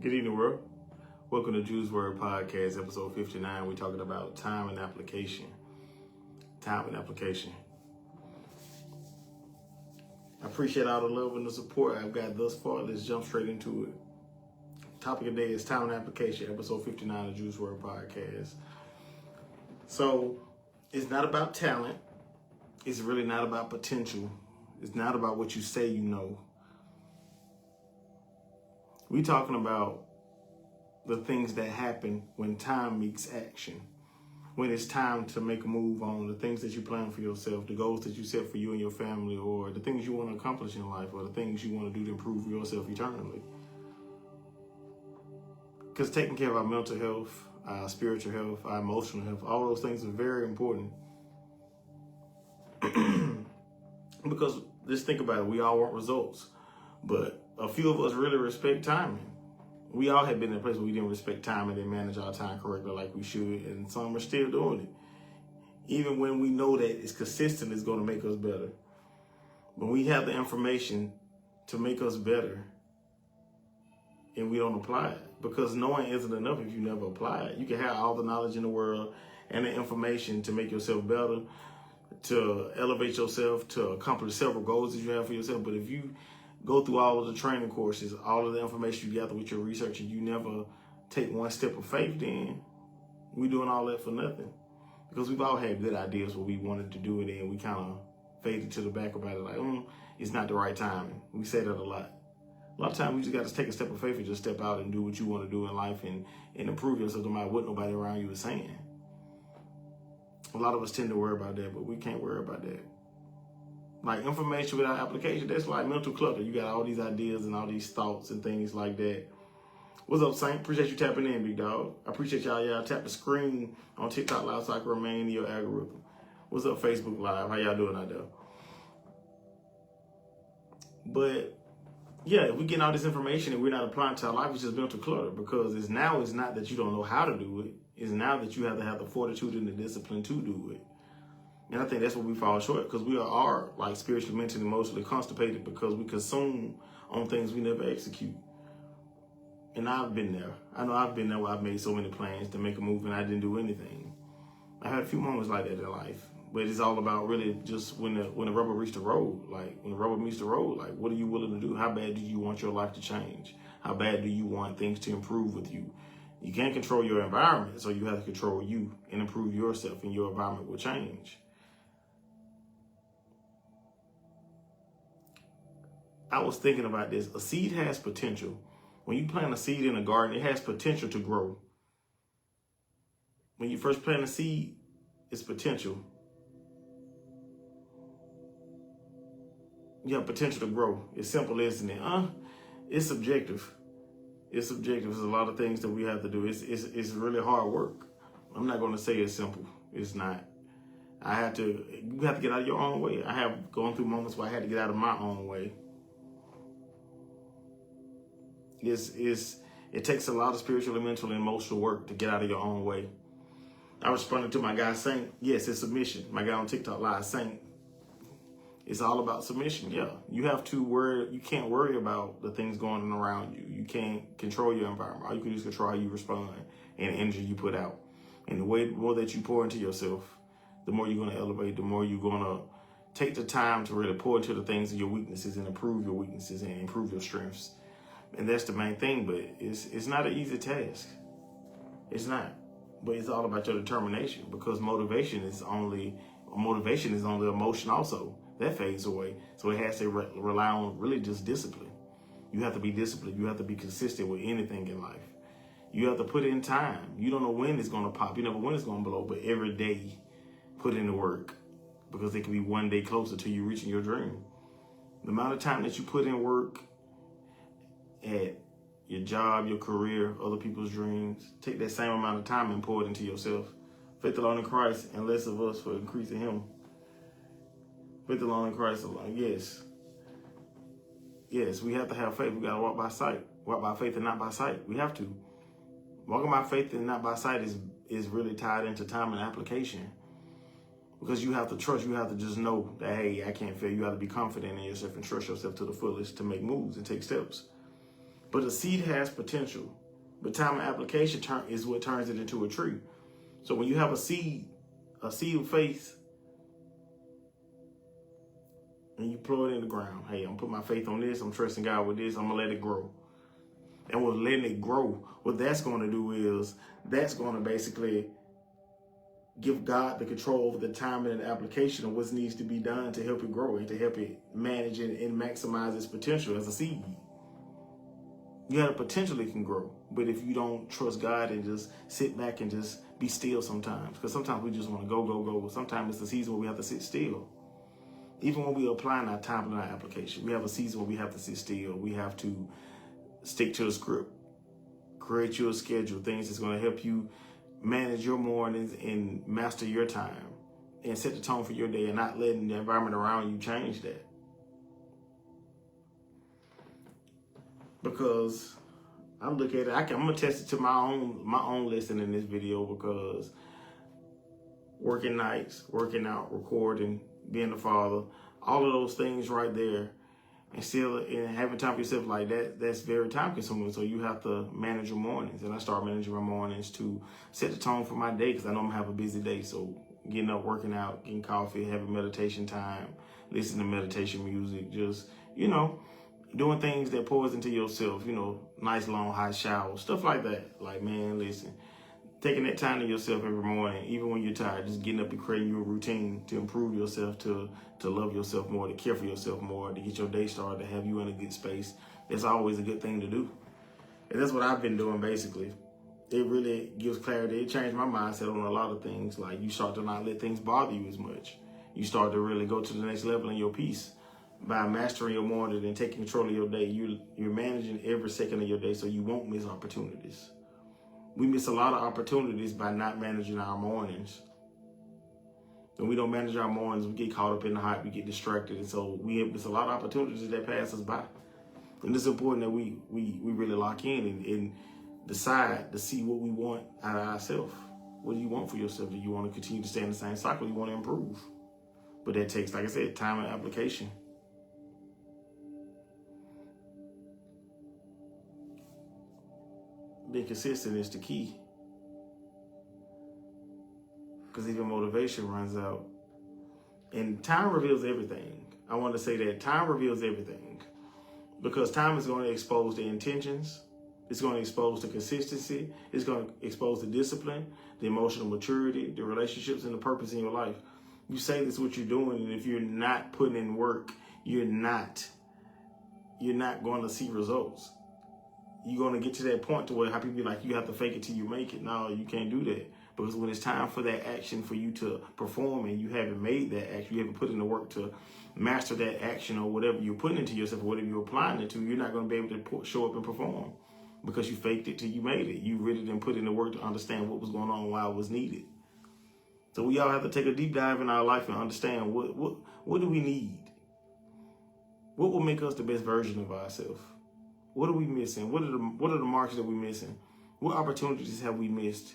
Good evening, world. Welcome to Juice Word Podcast, episode 59. We're talking about time and application. Time and application. I appreciate all the love and the support I've got thus far. Let's jump straight into it. Topic of the day is time and application, episode 59 of Juice Word Podcast. So, it's not about talent. It's really not about potential. It's not about what you say you know. We're talking about the things that happen when time meets action. When it's time to make a move on the things that you plan for yourself, the goals that you set for you and your family, or the things you want to accomplish in life, or the things you want to do to improve yourself eternally. Because taking care of our mental health, our spiritual health, our emotional health, all those things are very important. Because just think about it, we all want results, but a few of us really respect timing. We all have been in a place where we didn't respect time and didn't manage our time correctly like we should, and some are still doing it. Even when we know that it's consistent, it's going to make us better. When we have the information to make us better and we don't apply it, because knowing isn't enough if you never apply it. You can have all the knowledge in the world and the information to make yourself better, to elevate yourself, to accomplish several goals that you have for yourself, but if you go through all of the training courses, all of the information you gather with your research, and you never take one step of faith, then we're doing all that for nothing. Because we've all had good ideas what we wanted to do it, and we kind of faded to the back about it, like, it's not the right timing. We say that a lot. A lot of times we just got to take a step of faith and just step out and do what you want to do in life and improve yourself no matter what nobody around you is saying. A lot of us tend to worry about that, but we can't worry about that. Like information without application, that's like mental clutter. You got all these ideas and all these thoughts and things like that. What's up, Saint? Appreciate you tapping in, big dog. I appreciate y'all tap the screen on TikTok Live so I can remain in your algorithm. What's up, Facebook Live? How y'all doing out there? But yeah, if we get all this information and we're not applying to our life, it's just mental clutter, because it's not that you don't know how to do it. It's now that you have to have the fortitude and the discipline to do it. And I think that's where we fall short, because we are like spiritually, mentally, emotionally constipated because we consume on things we never execute. And I've been there. I know I've been there where I've made so many plans to make a move and I didn't do anything. I had a few moments like that in life, but it's all about really just when the rubber reached the road, like when the rubber meets the road, like what are you willing to do? How bad do you want your life to change? How bad do you want things to improve with you? You can't control your environment, so you have to control you and improve yourself, and your environment will change. I was thinking about this. A seed has potential. When you plant a seed in a garden, it has potential to grow. When you first plant a seed, it's potential. You have potential to grow. It's simple, isn't it? It's subjective. It's subjective. There's a lot of things that we have to do. It's really hard work. I'm not going to say it's simple. It's not. You have to get out of your own way. I have gone through moments where I had to get out of my own way. It takes a lot of spiritual, mental, and emotional work to get out of your own way. I responded to my guy Saint. Yes, it's submission. My guy on TikTok Live, Saint. It's all about submission. Yeah, you have to worry. You can't worry about the things going on around you. You can't control your environment. All you can do is control how you respond and the energy you put out. And the more that you pour into yourself, the more you're going to elevate. The more you're going to take the time to really pour into the things of your weaknesses and improve your weaknesses and improve your strengths. And that's the main thing, but it's not an easy task. It's not. But it's all about your determination, because motivation is only emotion also. That fades away. So it has to rely on really just discipline. You have to be disciplined. You have to be consistent with anything in life. You have to put in time. You don't know when it's going to pop. You never know when it's going to blow, but every day put in the work, because it can be one day closer to you reaching your dream. The amount of time that you put in work at your job, your career, other people's dreams, take that same amount of time and pour it into yourself. Faith alone in Christ, and less of us for increasing Him. Faith alone in Christ alone. Yes, we have to have faith. We got to walk by sight. Walk by faith and not by sight. We have to. Walking by faith and not by sight is really tied into time and application. Because you have to trust. You have to just know that, hey, I can't fail. You have to be confident in yourself and trust yourself to the fullest to make moves and take steps. But a seed has potential. But time and application is what turns it into a tree. So when you have a seed of faith, and you plow it in the ground, hey, I'm putting my faith on this, I'm trusting God with this, I'm going to let it grow. And with letting it grow, what that's going to do is that's going to basically give God the control over the timing and application of what needs to be done to help it grow and to help it manage and maximize its potential as a seed. You have a potential it can grow, but if you don't trust God and just sit back and just be still sometimes, because sometimes we just want to go. Sometimes it's a season where we have to sit still. Even when we apply our time and our application, we have a season where we have to sit still. We have to stick to the script, create your schedule, things that's going to help you manage your mornings and master your time and set the tone for your day and not letting the environment around you change that. Because I'm looking at it, I'm going to test it to my own lesson in this video, because working nights, working out, recording, being a father, all of those things right there, and still and having time for yourself like that, that's very time consuming. So you have to manage your mornings. And I start managing my mornings to set the tone for my day, because I know I'm going to have a busy day. So getting up, working out, getting coffee, having meditation time, listening to meditation music, just, doing things that pours into yourself, nice long hot shower, stuff like that. Like, man, listen, taking that time to yourself every morning, even when you're tired, just getting up and creating your routine to improve yourself, to love yourself more, to care for yourself more, to get your day started, to have you in a good space. It's always a good thing to do. And that's what I've been doing, basically. It really gives clarity. It changed my mindset on a lot of things. Like, you start to not let things bother you as much. You start to really go to the next level in your peace by mastering your morning and taking control of your day. You're managing every second of your day so you won't miss opportunities. We miss a lot of opportunities by not managing our mornings. When we don't manage our mornings, we get caught up in the hype, we get distracted, and so there's a lot of opportunities that pass us by. And it's important that we really lock in and decide to see what we want out of ourselves. What do you want for yourself? Do you want to continue to stay in the same cycle? Do you want to improve? But that takes, like I said, time and application. Being consistent is the key. Because even motivation runs out. And time reveals everything. I want to say that time reveals everything. Because time is going to expose the intentions. It's going to expose the consistency. It's going to expose the discipline, the emotional maturity, the relationships, and the purpose in your life. You say this is what you're doing, and if you're not putting in work, you're not going to see results. You're going to get to that point to where how people be like, you have to fake it till you make it. No, you can't do that. Because when it's time for that action for you to perform and you haven't made that action, you haven't put in the work to master that action or whatever you're putting into yourself or whatever you're applying it to, you're not going to be able to show up and perform because you faked it till you made it. You really didn't put in the work to understand what was going on, why it was needed. So we all have to take a deep dive in our life and understand what do we need? What will make us the best version of ourselves? What are we missing? What are the marks that we're missing? What opportunities have we missed?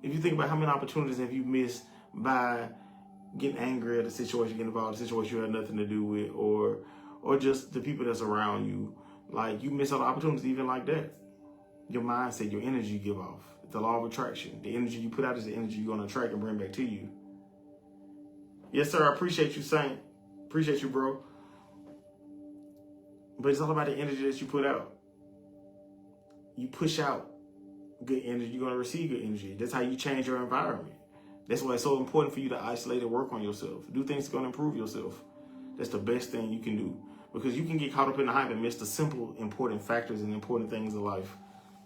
If you think about how many opportunities have you missed by getting angry at a situation, getting involved in a situation you had nothing to do with, or just the people that's around you, like you miss other opportunities even like that. Your mindset, your energy you give off. The law of attraction. The energy you put out is the energy you're going to attract and bring back to you. Yes, sir. I appreciate you, Saint. Appreciate you, bro. But it's all about the energy that you put out. You push out good energy, you're going to receive good energy. That's how you change your environment. That's why it's so important for you to isolate and work on yourself. Do things that's going to improve yourself. That's the best thing you can do. Because you can get caught up in the hype and miss the simple, important factors and important things in life.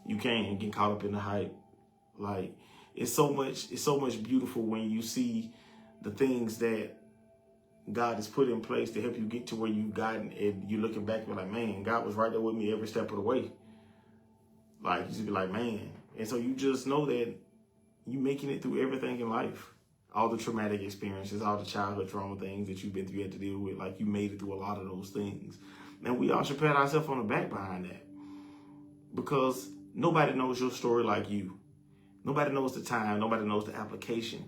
You can get caught up in the hype. Like, it's so much beautiful when you see the things that God has put in place to help you get to where you've gotten, and you're looking back and be like, man, God was right there with me every step of the way. Like, you just be like, man. And so you just know that you making it through everything in life. All the traumatic experiences, all the childhood trauma things that you've been through, you had to deal with. Like, you made it through a lot of those things. And we all should pat ourselves on the back behind that. Because nobody knows your story like you. Nobody knows the time. Nobody knows the application.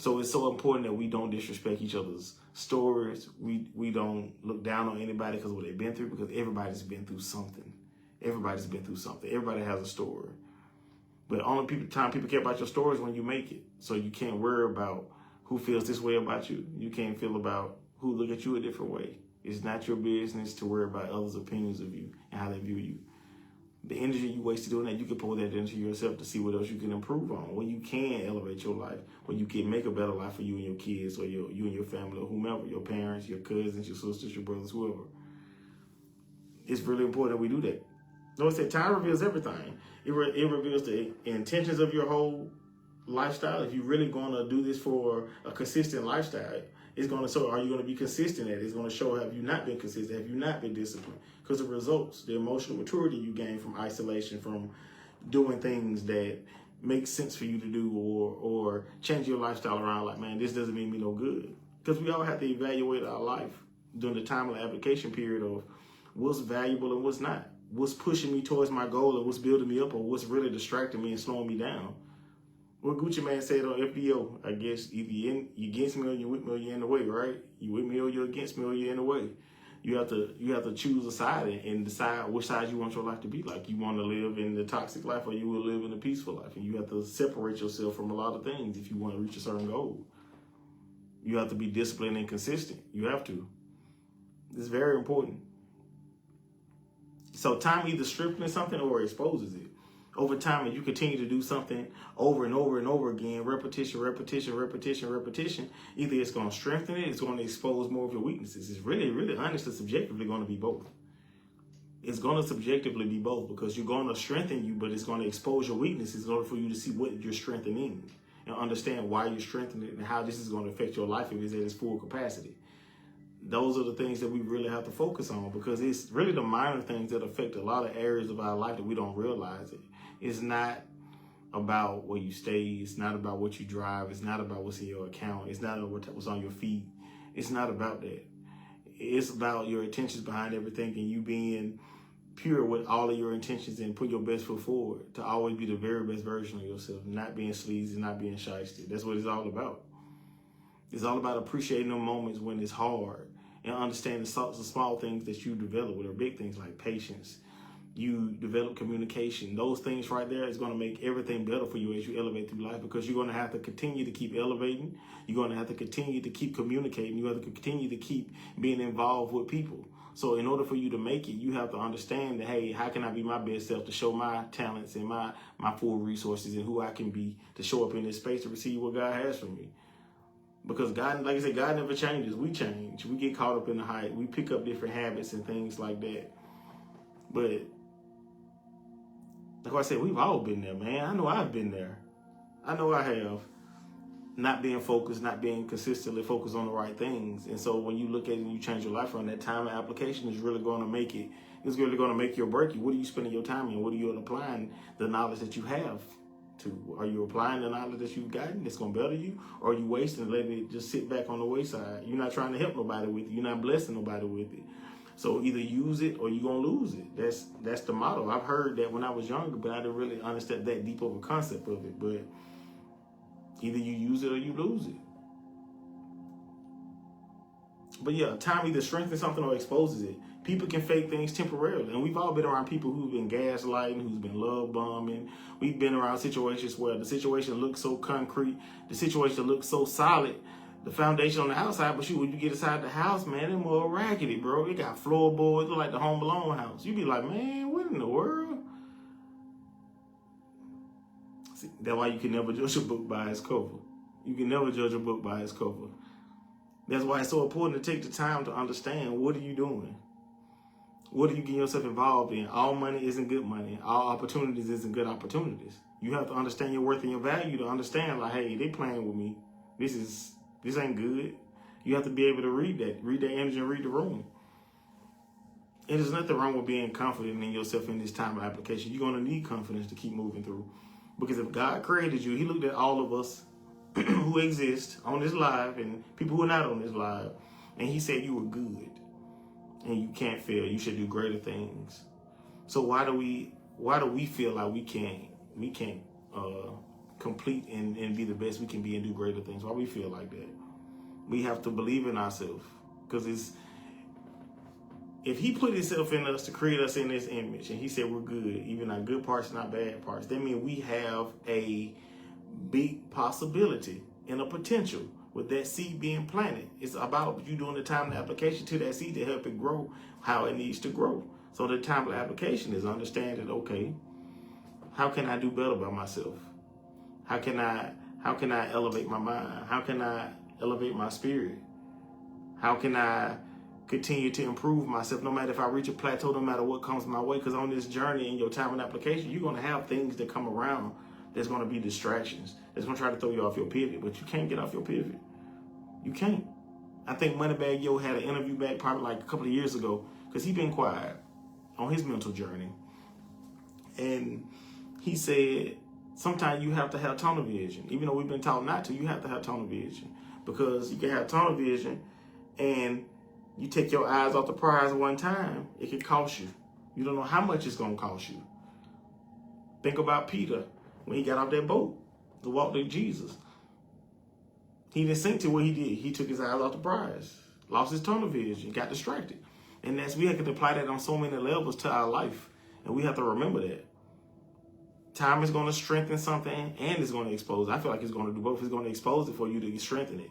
So it's so important that we don't disrespect each other's stories. We don't look down on anybody because of what they've been through, because everybody's been through something. Everybody's been through something. Everybody has a story. But only time people care about your story is when you make it. So you can't worry about who feels this way about you. You can't feel about who look at you a different way. It's not your business to worry about others' opinions of you and how they view you. The energy you wasted doing that, you can pour that into yourself to see what else you can improve on, where you can elevate your life, where you can make a better life for you and your kids, or you and your family, or whomever, your parents, your cousins, your sisters, your brothers, whoever. It's really important that we do that. Notice that time reveals everything. It reveals the intentions of your whole lifestyle. If you're really going to do this for a consistent lifestyle, it's going to show, are you going to be consistent at it? It's going to show, have you not been consistent? Have you not been disciplined? Because the results, the emotional maturity you gain from isolation, from doing things that make sense for you to do, or change your lifestyle around, like, man, this doesn't mean me no good. Because we all have to evaluate our life during the time of the application period of what's valuable and what's not. What's pushing me towards my goal, and what's building me up, or what's really distracting me and slowing me down. What Gucci Man said on FBO, I guess, either you against me or you with me or you're in the way, right? You with me or you're against me or you're in the way. You have to choose a side and decide which side you want your life to be like. You want to live in the toxic life, or you will live in a peaceful life. And you have to separate yourself from a lot of things if you want to reach a certain goal. You have to be disciplined and consistent. You have to. It's very important. So time either strengthens something or exposes it. Over time, and you continue to do something over and over and over again, repetition, either it's going to strengthen it, it's going to expose more of your weaknesses. It's really, really honestly, subjectively going to be both. It's going to subjectively be both, because you're going to strengthen you, but it's going to expose your weaknesses in order for you to see what you're strengthening and understand why you're strengthening it and how this is going to affect your life if it's at its full capacity. Those are the things that we really have to focus on, because it's really the minor things that affect a lot of areas of our life that we don't realize it. It's not about where you stay. It's not about what you drive. It's not about what's in your account. It's not about what's on your feet. It's not about that. It's about your intentions behind everything, and you being pure with all of your intentions and put your best foot forward to always be the very best version of yourself, not being sleazy, not being shysty. That's what it's all about. It's all about appreciating the moments when it's hard and understanding the small things that you develop, with, or big things like patience. You develop communication. Those things right there is going to make everything better for you as you elevate through life, because you're going to have to continue to keep elevating. You're going to have to continue to keep communicating. You have to continue to keep being involved with people. So in order for you to make it, you have to understand that, hey, how can I be my best self to show my talents and my full resources and who I can be to show up in this space to receive what God has for me. Because God, like I said, God never changes. We change. We get caught up in the hype. We pick up different habits and things like that. But like I said, we've all been there, man. I know I've been there. I know I have. Not being focused, not being consistently focused on the right things. And so when you look at it and you change your life around, that time and application is really going to make it. It's really going to make you or break you. What are you spending your time in? What are you applying the knowledge that you have to? Are you applying the knowledge that you've gotten that's going to better you? Or are you wasting and letting it just sit back on the wayside? You're not trying to help nobody with it. You're not blessing nobody with it. So either use it or you're going to lose it. That's the motto. I've heard that when I was younger, but I didn't really understand that deep of a concept of it. But either you use it or you lose it. But yeah, time either strengthens something or exposes it. People can fake things temporarily. And we've all been around people who've been gaslighting, who's been love bombing. We've been around situations where the situation looks so concrete, the situation looks so solid, the foundation on the outside, but when you get inside the house, man, it's more raggedy, bro. It got floorboards, look like the Home Alone house. You be like, man, what in the world? See, that's why you can never judge a book by its cover. You can never judge a book by its cover. That's why it's so important to take the time to understand, what are you doing? What are you getting yourself involved in? All money isn't good money. All opportunities isn't good opportunities. You have to understand your worth and your value to understand, like, hey, they playing with me. This ain't good. You have to be able to read that energy and read the room. And there's nothing wrong with being confident in yourself in this time of application. You're going to need confidence to keep moving through. Because if God created you, he looked at all of us who exist on this live and people who are not on this live, and he said you were good and you can't fail. You should do greater things. So why do we feel like we can't complete and be the best we can be and do greater things. Why we feel like that? We have to believe in ourselves, because if he put himself in us to create us in his image, and he said we're good, even our good parts, not bad parts, that means we have a big possibility and a potential with that seed being planted. It's about you doing the timely application to that seed to help it grow how it needs to grow. So the timely application is understanding, okay, how can I do better by myself? How can I elevate my mind? How can I elevate my spirit? How can I continue to improve myself, no matter if I reach a plateau, no matter what comes my way? Because on this journey in your time and application, you're going to have things that come around that's going to be distractions. That's going to try to throw you off your pivot, but you can't get off your pivot. You can't. I think Moneybag Yo had an interview back probably like a couple of years ago, because he's been quiet on his mental journey. And he said, sometimes you have to have tunnel vision. Even though we've been taught not to, you have to have tunnel vision. Because you can have tunnel vision and you take your eyes off the prize one time, it can cost you. You don't know how much it's going to cost you. Think about Peter when he got off that boat to walk to Jesus. He didn't sink to what he did. He took his eyes off the prize, lost his tunnel vision, got distracted. And we have to apply that on so many levels to our life. And we have to remember that. Time is going to strengthen something and it's going to expose. I feel like it's going to do both. It's going to expose it for you to strengthen it.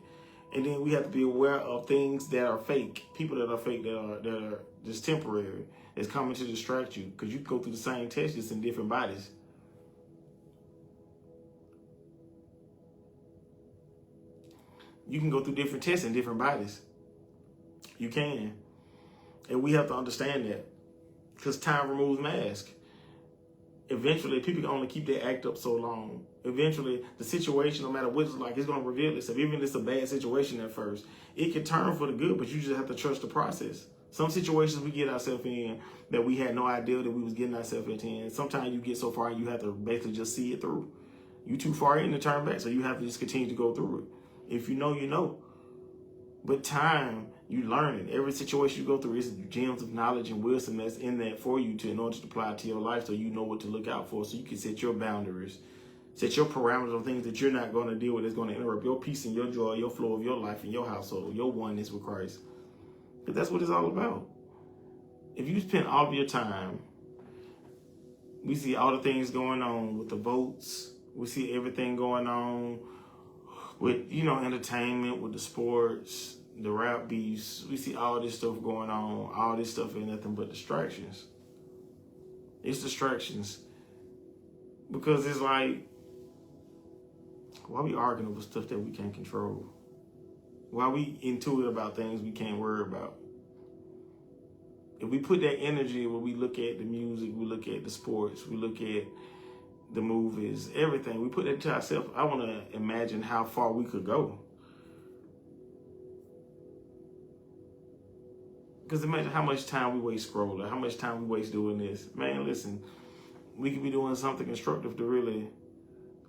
And then we have to be aware of things that are fake, people that are fake, that are just temporary, that's coming to distract you. Because you go through the same test just in different bodies. You can go through different tests in different bodies. You can. And we have to understand that. Because time removes mask. Eventually, people can only keep their act up so long. Eventually, the situation, no matter what it's like, it's going to reveal itself. Even if it's a bad situation at first, it can turn for the good, but you just have to trust the process. Some situations we get ourselves in that we had no idea that we was getting ourselves into. And sometimes you get so far, you have to basically just see it through. You too far in to turn back, so you have to just continue to go through it. If you know, you know. But time, you learn it. Every situation you go through is gems of knowledge and wisdom that's in that for you in order to apply it to your life, so you know what to look out for, so you can set your boundaries, set your parameters on things that you're not going to deal with, that's going to interrupt your peace and your joy, your flow of your life and your household, your oneness with Christ. Because that's what it's all about. If you spend all of your time, we see all the things going on with the votes, we see everything going on with, entertainment, with the sports, the rap beefs. We see all this stuff going on. All this stuff ain't nothing but distractions. It's distractions. Because it's like, why we arguing over stuff that we can't control? Why we into it about things we can't worry about? If we put that energy where we look at the music, we look at the sports, we look at the movies, everything, we put that to ourselves, I want to imagine how far we could go. Because imagine how much time we waste scrolling, how much time we waste doing this. Man, listen, we could be doing something constructive to really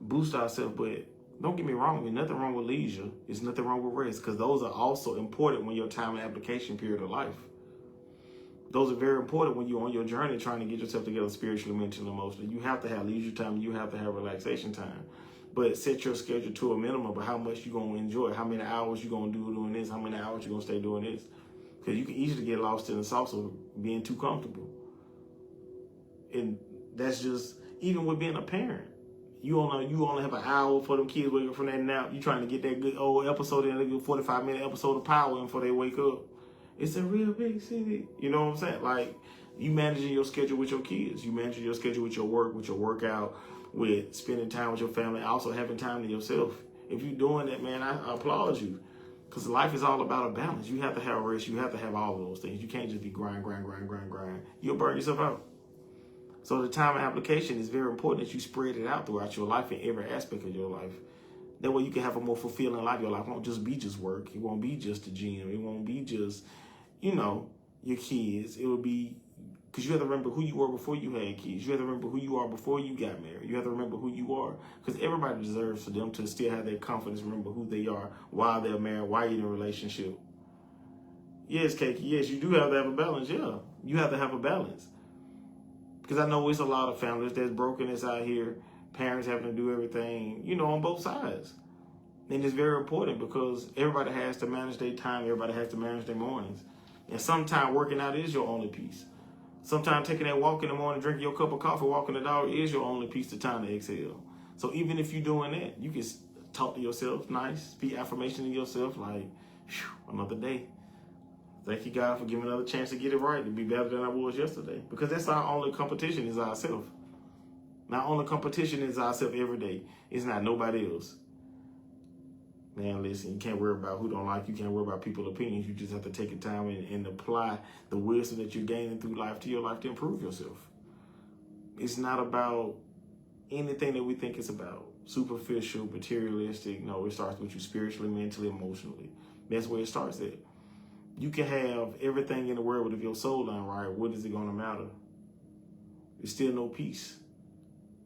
boost ourselves, but don't get me wrong, there's nothing wrong with leisure. There's nothing wrong with rest, because those are also important when your time and application period of life. Those are very important when you're on your journey trying to get yourself together spiritually, mentally, emotionally. You have to have leisure time, you have to have relaxation time. But set your schedule to a minimum of how much you're going to enjoy, how many hours you're going to do doing this, how many hours you're going to stay doing this. Because you can easily get lost in the sauce of being too comfortable. And that's just, even with being a parent. You only have an hour for them kids waking up from that nap. You trying to get that good old episode in, a good 45-minute episode of Power in before they wake up. It's a real big city. You know what I'm saying? Like, you managing your schedule with your kids. You managing your schedule with your work, with your workout, with spending time with your family, also having time to yourself. If you're doing that, man, I applaud you. Because life is all about a balance. You have to have rest. You have to have all of those things. You can't just be grind. You'll burn yourself out. So the time and application is very important that you spread it out throughout your life in every aspect of your life. That way you can have a more fulfilling life. Your life won't just be just work. It won't be just the gym. It won't be just, your kids. It will be, because you have to remember who you were before you had kids. You have to remember who you are before you got married. You have to remember who you are. Because everybody deserves for them to still have their confidence, remember who they are, while they're married, while you're in a relationship. Yes, Keiki, yes, you do have to have a balance. Yeah, you have to have a balance. Because I know it's a lot of families that's brokenness out here parents having to do everything, on both sides. And it's very important because everybody has to manage their time. Everybody has to manage their mornings. And sometimes working out is your only piece. Sometimes taking that walk in the morning, drinking your cup of coffee, walking the dog is your only piece of time to exhale. So even if you're doing that, you can talk to yourself nice, speak affirmation to yourself like, another day. Thank you, God, for giving me another chance to get it right, to be better than I was yesterday. Because that's our only competition is ourselves. Our only competition is ourselves every day. It's not nobody else. Man, listen, you can't worry about who don't like you. You can't worry about people's opinions. You just have to take your time and apply the wisdom that you're gaining through life to your life to improve yourself. It's not about anything that we think it's about. Superficial, materialistic. No, it starts with you spiritually, mentally, emotionally. That's where it starts at. You can have everything in the world, but if your soul ain't right, what is it going to matter? There's still no peace.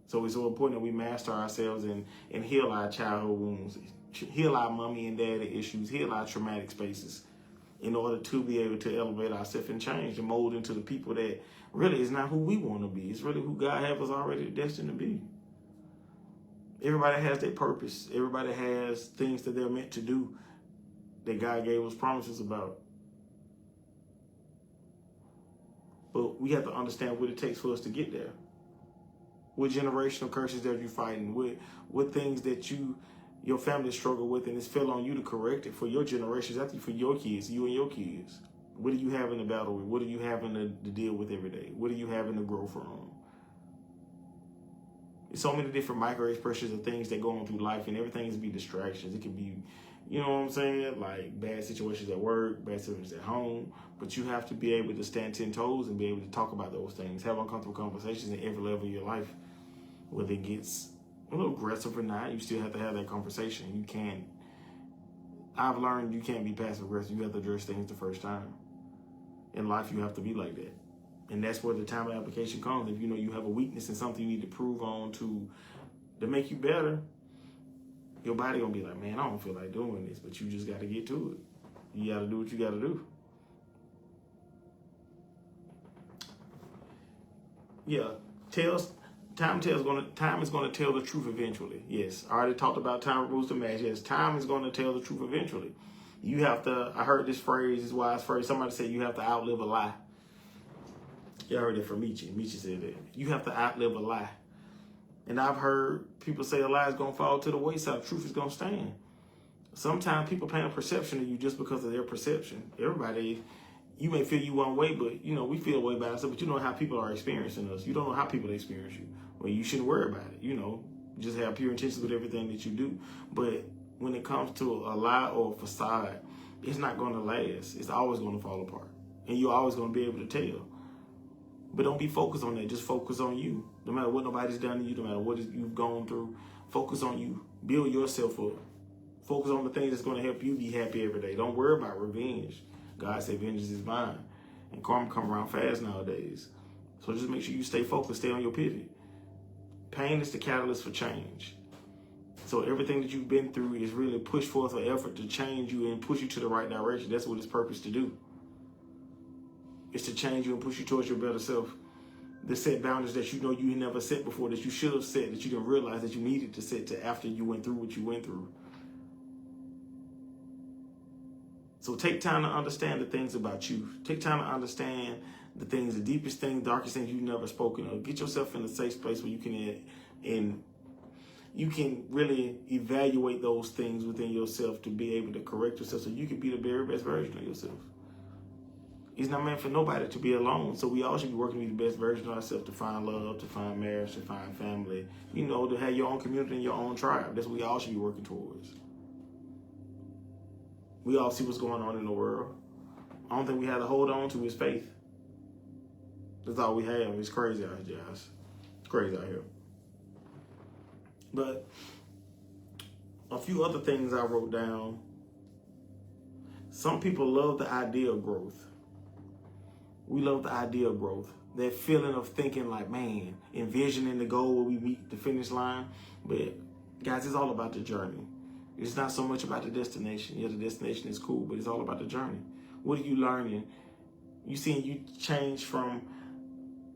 So it's so important that we master ourselves and heal our childhood wounds, heal our mommy and daddy issues, heal our traumatic spaces in order to be able to elevate ourselves and change and mold into the people that really is not who we want to be. It's really who God has us already destined to be. Everybody has their purpose. Everybody has things that they're meant to do that God gave us promises about. But we have to understand what it takes for us to get there. What generational curses that you're fighting, what things that your family struggle with, and it's fell on you to correct it for your generations, actually for your kids, you and your kids. What are you having to battle with? What are you having to deal with every day? What are you having to grow from? There's so many different micro expressions of things that go on through life, and everything can be distractions. It can be, you know what I'm saying, like bad situations at work, bad situations at home. But you have to be able to stand 10 toes and be able to talk about those things, have uncomfortable conversations at every level of your life. Whether it gets a little aggressive or not, you still have to have that conversation. I've learned you can't be passive aggressive. You have to address things the first time. In life, you have to be like that. And that's where the time of application comes. If you know you have a weakness and something you need to prove on to make you better, your body gonna be like, man, I don't feel like doing this, but you just gotta get to it. You gotta do what you gotta do. Yeah, time is gonna tell the truth eventually. Yes, I already talked about time removes the mask. Yes, time is gonna tell the truth eventually. You have to. I heard this phrase, this wise phrase. Somebody said you have to outlive a lie. You heard it from Michi. Michi said that you have to outlive a lie. And I've heard people say a lie is gonna fall to the wayside. Truth is gonna stand. Sometimes people paint a perception of you just because of their perception. Everybody. You may feel you one way, but we feel a way about ourselves, but you know how people are experiencing us. You don't know how people experience you. Well, you shouldn't worry about it. Just have pure intentions with everything that you do. But when it comes to a lie or a facade, it's not going to last. It's always going to fall apart. And you're always going to be able to tell. But don't be focused on that. Just focus on you. No matter what nobody's done to you, no matter what you've gone through, focus on you. Build yourself up. Focus on the things that's going to help you be happy every day. Don't worry about revenge. God said, vengeance is mine. And karma come around fast nowadays. So just make sure you stay focused, stay on your pivot. Pain is the catalyst for change. So everything that you've been through is really push forth an effort to change you and push you to the right direction. That's what it's purpose to do. It's to change you and push you towards your better self. To set boundaries that you never set before, that you should have set, that you didn't realize that you needed to set to after you went through what you went through. So take time to understand the things about you. Take time to understand the things, the deepest things, darkest things you've never spoken of. Get yourself in a safe place where you can really evaluate those things within yourself to be able to correct yourself so you can be the very best version of yourself. It's not meant for nobody to be alone. So we all should be working to be the best version of ourselves, to find love, to find marriage, to find family, to have your own community and your own tribe. That's what we all should be working towards. We all see what's going on in the world. The only thing we have to hold on to is faith. That's all we have. It's crazy out here, guys. It's crazy out here. But a few other things I wrote down. Some people love the idea of growth. We love the idea of growth. That feeling of thinking like, man, envisioning the goal where we meet the finish line. But guys, it's all about the journey. It's not so much about the destination. Yeah, the destination is cool, but it's all about the journey. What are you learning? You change from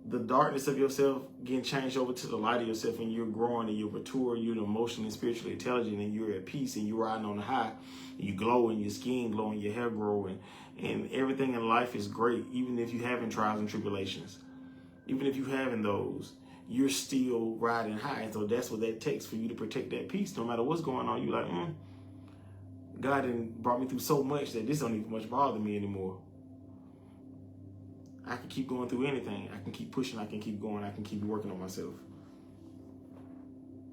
the darkness of yourself getting changed over to the light of yourself, and you're growing and you're mature, you're emotionally and spiritually intelligent, and you're at peace, and you're riding on the high, and you glow, and your skin glowing, your hair growing, and everything in life is great. Even if you having trials and tribulations, even if you having those, you're still riding high. And so that's what that takes for you to protect that peace. No matter what's going on, you're like, God done brought me through so much that this don't even much bother me anymore. I can keep going through anything. I can keep pushing. I can keep going. I can keep working on myself.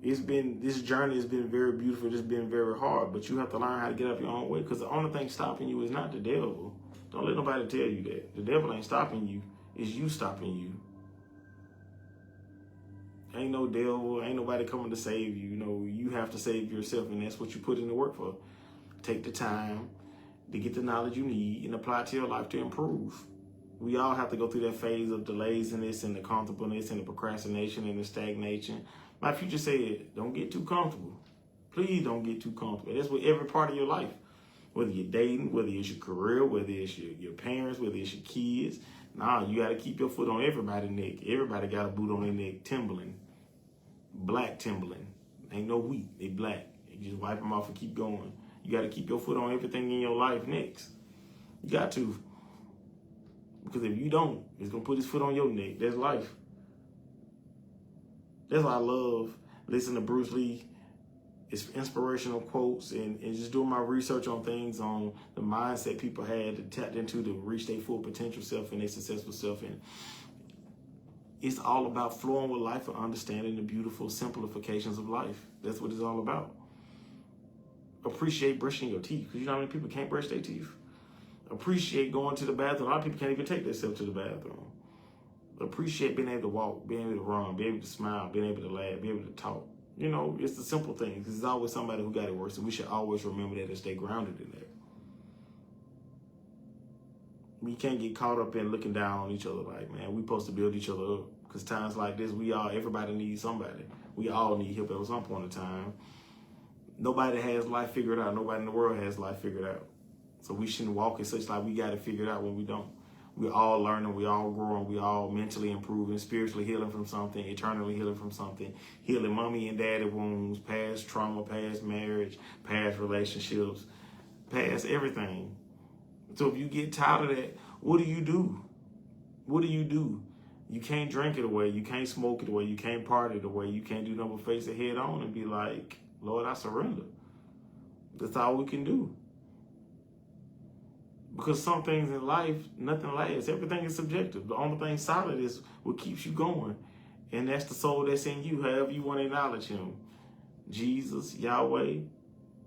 This journey has been very beautiful. It's been very hard, but you have to learn how to get up your own way, because the only thing stopping you is not the devil. Don't let nobody tell you that. The devil ain't stopping you. It's you stopping you. Ain't no devil. Ain't nobody coming to save you. You have to save yourself, and that's what you put in the work for. Take the time to get the knowledge you need and apply it to your life to improve. We all have to go through that phase of the laziness and the comfortableness and the procrastination and the stagnation. My future said, don't get too comfortable. Please don't get too comfortable. That's with every part of your life. Whether you're dating, whether it's your career, whether it's your parents, whether it's your kids. Nah, you got to keep your foot on everybody's neck. Everybody got a boot on their neck, Timberland. Black Timberland. Ain't no wheat. They black. You just wipe them off and keep going. You got to keep your foot on everything in your life next. You got to. Because if you don't, it's going to put his foot on your neck. That's life. That's why I love listening to Bruce Lee. It's inspirational quotes and just doing my research on things, on the mindset people had to tap into to reach their full potential self and their successful self. And it's all about flowing with life and understanding the beautiful simplifications of life. That's what it's all about. Appreciate brushing your teeth, because you know how many people can't brush their teeth. Appreciate going to the bathroom. A lot of people can't even take themselves to the bathroom. Appreciate being able to walk, being able to run, being able to smile, being able to laugh, being able to talk. It's the simple things. There's always somebody who got it worse, and we should always remember that and stay grounded in that. We can't get caught up in looking down on each other like, man, we supposed to build each other up. Because times like this, everybody needs somebody. We all need help at some point in time. Nobody has life figured out. Nobody in the world has life figured out. So we shouldn't walk in such like we got it figured out when we don't. We're all learning, we all growing, we all mentally improving, spiritually healing from something, eternally healing from something, healing mommy and daddy wounds, past trauma, past marriage, past relationships, past everything. So if you get tired of that, what do you do? What do you do? You can't drink it away. You can't smoke it away. You can't party it away. You can't do nothing but face it head on and be like, Lord, I surrender. That's all we can do. Because some things in life, nothing lasts. Everything is subjective. The only thing solid is what keeps you going. And that's the soul that's in you, however you want to acknowledge him. Jesus, Yahweh,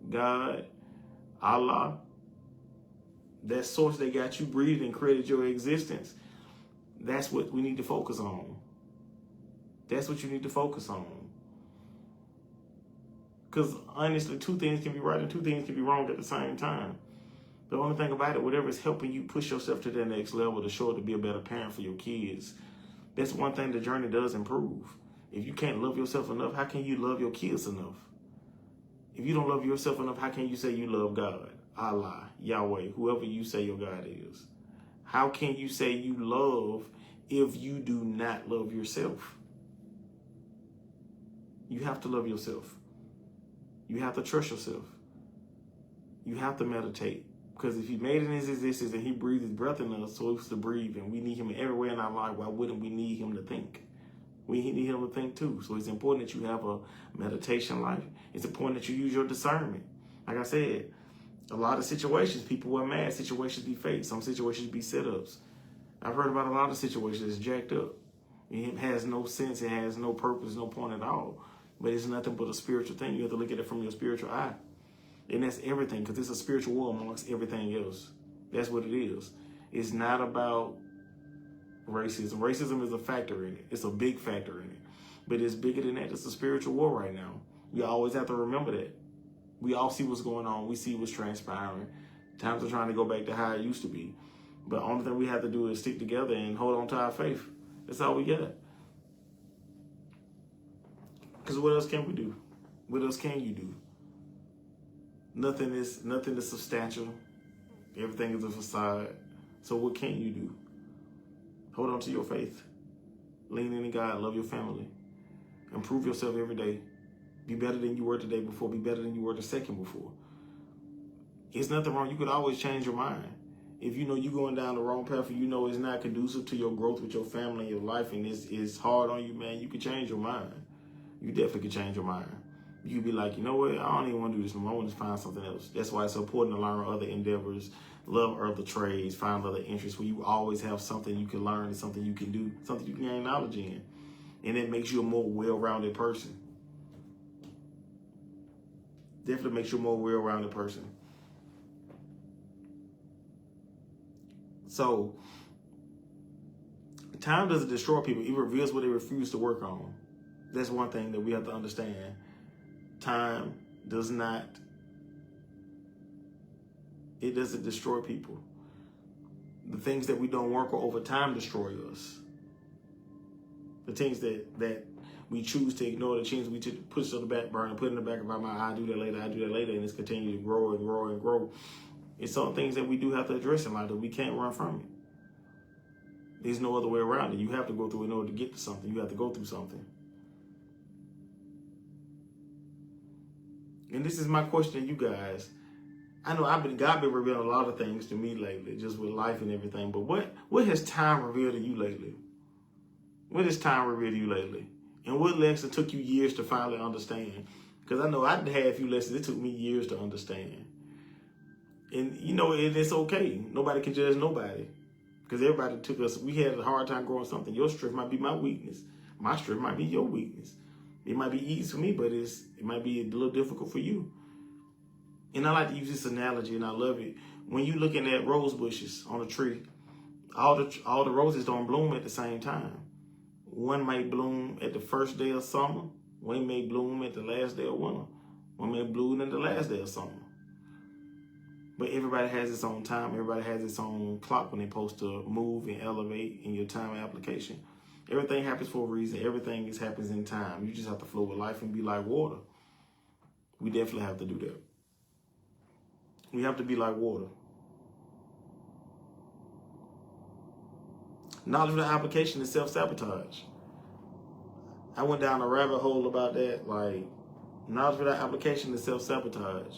God, Allah. That source that got you breathing and created your existence. That's what we need to focus on. That's what you need to focus on. Because honestly, two things can be right and two things can be wrong at the same time. The only thing about it, whatever is helping you push yourself to that next level to show to be a better parent for your kids, that's one thing the journey does improve. If you can't love yourself enough, how can you love your kids enough? If you don't love yourself enough, how can you say you love God, Allah, Yahweh, whoever you say your God is? How can you say you love if you do not love yourself? You have to love yourself. You have to trust yourself. You have to meditate. Because if he made it in his existence and he breathed his breath in us, so it's to breathe, and we need him everywhere in our life, why wouldn't we need him to think? We need him to think too. So it's important that you have a meditation life. It's important that you use your discernment. Like I said, a lot of situations, people were mad. Situations be fake. Some situations be setups. I've heard about a lot of situations that's jacked up. It has no sense. It has no purpose, no point at all. But it's nothing but a spiritual thing. You have to look at it from your spiritual eye. And that's everything, because it's a spiritual war amongst everything else. That's what it is. It's not about racism. Racism is a factor in it. It's a big factor in it. But it's bigger than that. It's a spiritual war right now. You always have to remember that. We all see what's going on. We see what's transpiring. Times are trying to go back to how it used to be. But the only thing we have to do is stick together and hold on to our faith. That's all we got. Because what else can we do? What else can you do? Nothing is substantial. Everything is a facade. So what can you do? Hold on to your faith. Lean in God. Love your family. Improve yourself every day. Be better than you were the day before. Be better than you were the second before. It's nothing wrong. You could always change your mind. If you know you're going down the wrong path and you know it's not conducive to your growth with your family and your life and it's hard on you, man, you can change your mind. You definitely can change your mind. You could be like, you know what? I don't even want to do this no more. I want to find something else. That's why it's so important to learn other endeavors, love other trades, find other interests where you always have something you can learn and something you can do, something you can gain knowledge in. And it makes you a more well-rounded person. Definitely makes you a more well-rounded person. So, time doesn't destroy people. It reveals what they refuse to work on. That's one thing that we have to understand. Time does not, it doesn't destroy people. The things that we don't work on over time destroy us. The things that we choose to ignore, the things we push on the back burner, put in the back of our mind, I do that later, and it's continuing to grow and grow and grow. It's some things that we do have to address in life that we can't run from it. There's no other way around it. You have to go through in order to get to something. You have to go through something. And this is my question to you guys. I know God been revealing a lot of things to me lately, just with life and everything. But what has time revealed to you lately? What has time revealed to you lately? And what lesson took you years to finally understand? Because I know I had a few lessons. It took me years to understand. And, you know, it's okay. Nobody can judge nobody. Because everybody we had a hard time growing something. Your strength might be my weakness. My strength might be your weakness. It might be easy for me, but it might be a little difficult for you. And I like to use this analogy, and I love it. When you're looking at rose bushes on a tree, all the roses don't bloom at the same time. One may bloom at the first day of summer. One may bloom at the last day of winter. One may bloom at the last day of summer. But everybody has its own time. Everybody has its own clock when they're supposed to move and elevate in your time application. Everything happens for a reason. Everything happens in time. You just have to flow with life and be like water. We definitely have to do that. We have to be like water. Knowledge without application is self-sabotage. I went down a rabbit hole about that. Like, knowledge without application is self-sabotage.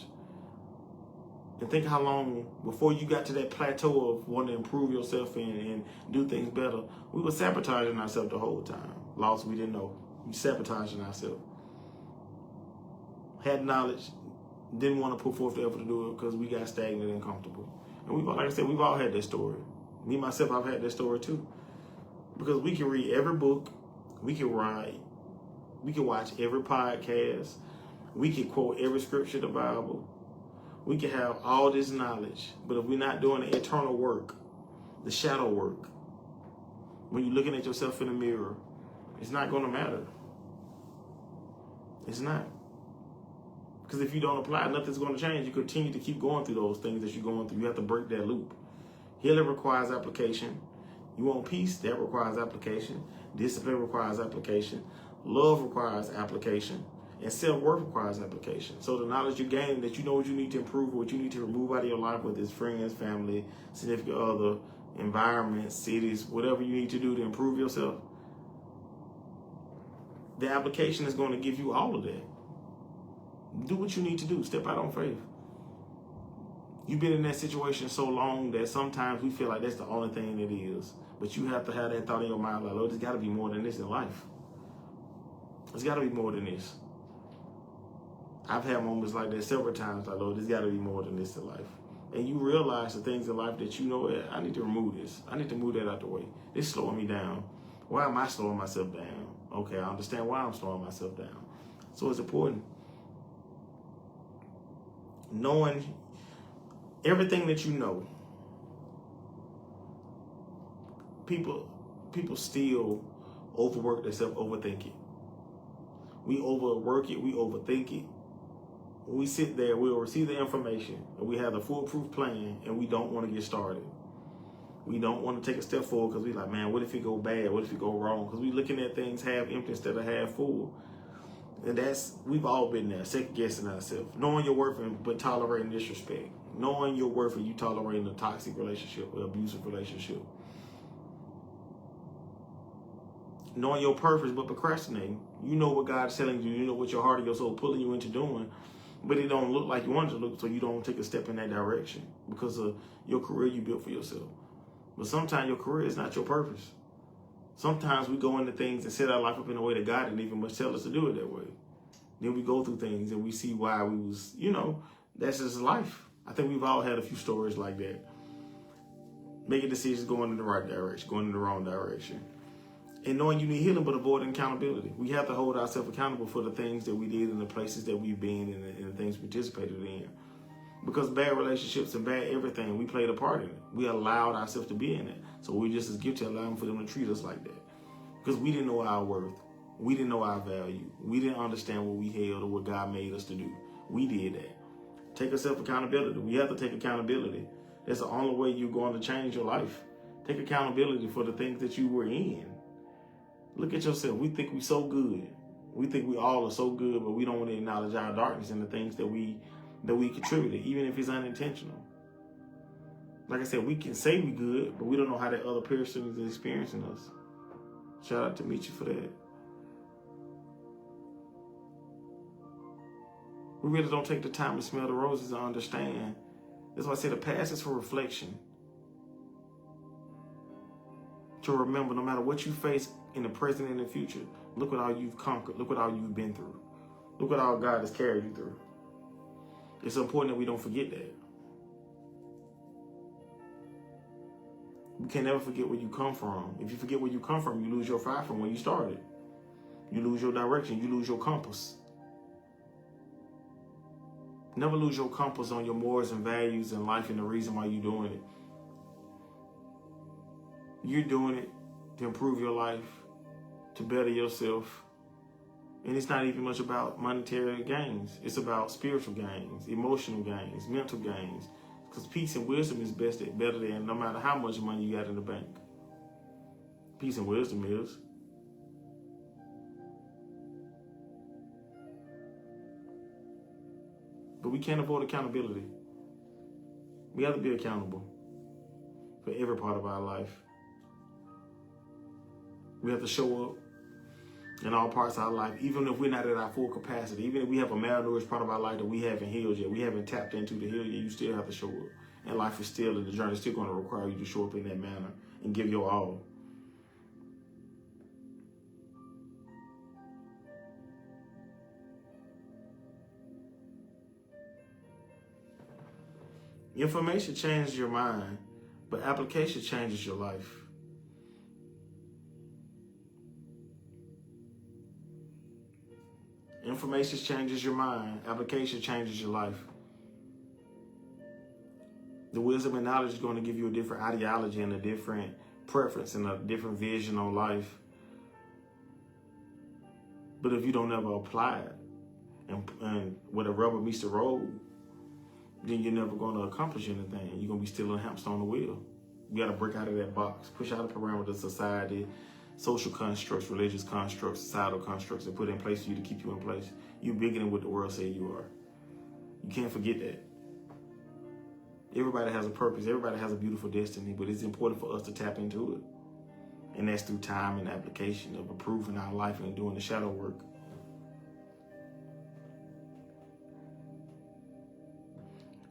And think how long before you got to that plateau of wanting to improve yourself and do things better. We were sabotaging ourselves the whole time. Lost, we didn't know. We sabotaging ourselves. Had knowledge, didn't want to put forth the effort to do it because we got stagnant and comfortable. And like I said, we've all had that story. Me, myself, I've had that story too. Because we can read every book, we can write, we can watch every podcast, we can quote every scripture of the Bible. We can have all this knowledge, but if we're not doing the internal work, the shadow work, when you're looking at yourself in the mirror, it's not going to matter. It's not. Because if you don't apply, nothing's going to change. You continue to keep going through those things that you're going through. You have to break that loop. Healing requires application. You want peace? That requires application. Discipline requires application. Love requires application. And self-worth requires application. So the knowledge you gain that you know what you need to improve, what you need to remove out of your life, whether it's friends, family, significant other, environment, cities, whatever you need to do to improve yourself, the application is going to give you all of that. Do what you need to do. Step out on faith. You've been in that situation so long that sometimes we feel like that's the only thing it is. But you have to have that thought in your mind like, Lord, there's got to be more than this in life. There's got to be more than this. I've had moments like that several times, like, Lord, there's got to be more than this in life. And you realize the things in life that you know, I need to remove this. I need to move that out the way. It's slowing me down. Why am I slowing myself down? Okay, I understand why I'm slowing myself down. So it's important. Knowing everything that you know. People still overwork themselves, overthink it. We overwork it, we overthink it. When we sit there, we'll receive the information, and we have the foolproof plan, and we don't want to get started. We don't want to take a step forward because we're like, man, what if it go bad? What if it go wrong? Because we're looking at things half empty instead of half full. And we've all been there, second guessing ourselves. Knowing your worth but tolerating disrespect. Knowing your worth and you tolerating a toxic relationship or abusive relationship. Knowing your purpose, but procrastinating. You know what God's telling you. You know what your heart and your soul pulling you into doing, but it don't look like you want it to look, so you don't take a step in that direction because of your career you built for yourself. But sometimes your career is not your purpose. Sometimes we go into things and set our life up in a way that God didn't even much tell us to do it that way. Then we go through things and we see why we was, that's just life. I think we've all had a few stories like that. Making decisions going in the right direction, going in the wrong direction. And knowing you need healing, but avoiding accountability. We have to hold ourselves accountable for the things that we did and the places that we've been and the things we participated in. Because bad relationships and bad everything, we played a part in it. We allowed ourselves to be in it. So we just as guilty allowing for them to treat us like that. Because we didn't know our worth. We didn't know our value. We didn't understand what we held or what God made us to do. We did that. Take a self-accountability. We have to take accountability. That's the only way you're going to change your life. Take accountability for the things that you were in. Look at yourself. We think we're so good. We think we all are so good, but we don't want to acknowledge our darkness and the things that we contributed, even if it's unintentional. Like I said, we can say we good, but we don't know how that other person is experiencing us. Shout out to Michi for that. We really don't take the time to smell the roses and understand. That's why I say the past is for reflection. To remember, no matter what you face in the present and the future, look what all you've conquered. Look what all you've been through. Look what all God has carried you through. It's important that we don't forget that. You can never forget where you come from. If you forget where you come from, you lose your fire from where you started. You lose your direction. You lose your compass. Never lose your compass on your morals and values in life and the reason why you're doing it. You're doing it to improve your life, to better yourself. And it's not even much about monetary gains. It's about spiritual gains, emotional gains, mental gains. Because peace and wisdom is better than no matter how much money you got in the bank. Peace and wisdom is. But we can't avoid accountability. We have to be accountable for every part of our life. We have to show up in all parts of our life, even if we're not at our full capacity. Even if we have a malnourished part of our life that we haven't healed yet, we haven't tapped into the heal yet, you still have to show up. And life is still, and the journey is still going to require you to show up in that manner and give your all. Information changes your mind, but application changes your life. Information changes your mind. Application changes your life. The wisdom and knowledge is going to give you a different ideology and a different preference and a different vision on life. But if you don't ever apply it, and where the rubber meets the road, then you're never going to accomplish anything. You're going to be still a hamster on the wheel. You got to break out of that box, push out the parameters of society, social constructs, religious constructs, societal constructs that put in place for you to keep you in place. You're bigger than what the world says you are. You can't forget that. Everybody has a purpose. Everybody has a beautiful destiny, but it's important for us to tap into it. And that's through time and application of improving our life and doing the shadow work.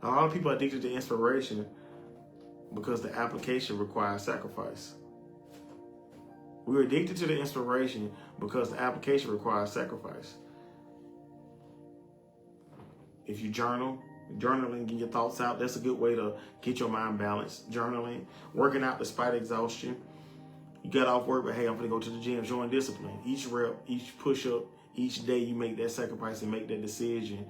A lot of people are addicted to inspiration because the application requires sacrifice. We're addicted to the inspiration because the application requires sacrifice. If you journal, journaling, get your thoughts out, that's a good way to get your mind balanced. Journaling, working out despite exhaustion. You got off work, but hey, I'm going to go to the gym, showing discipline. Each rep, each push-up, each day you make that sacrifice and make that decision.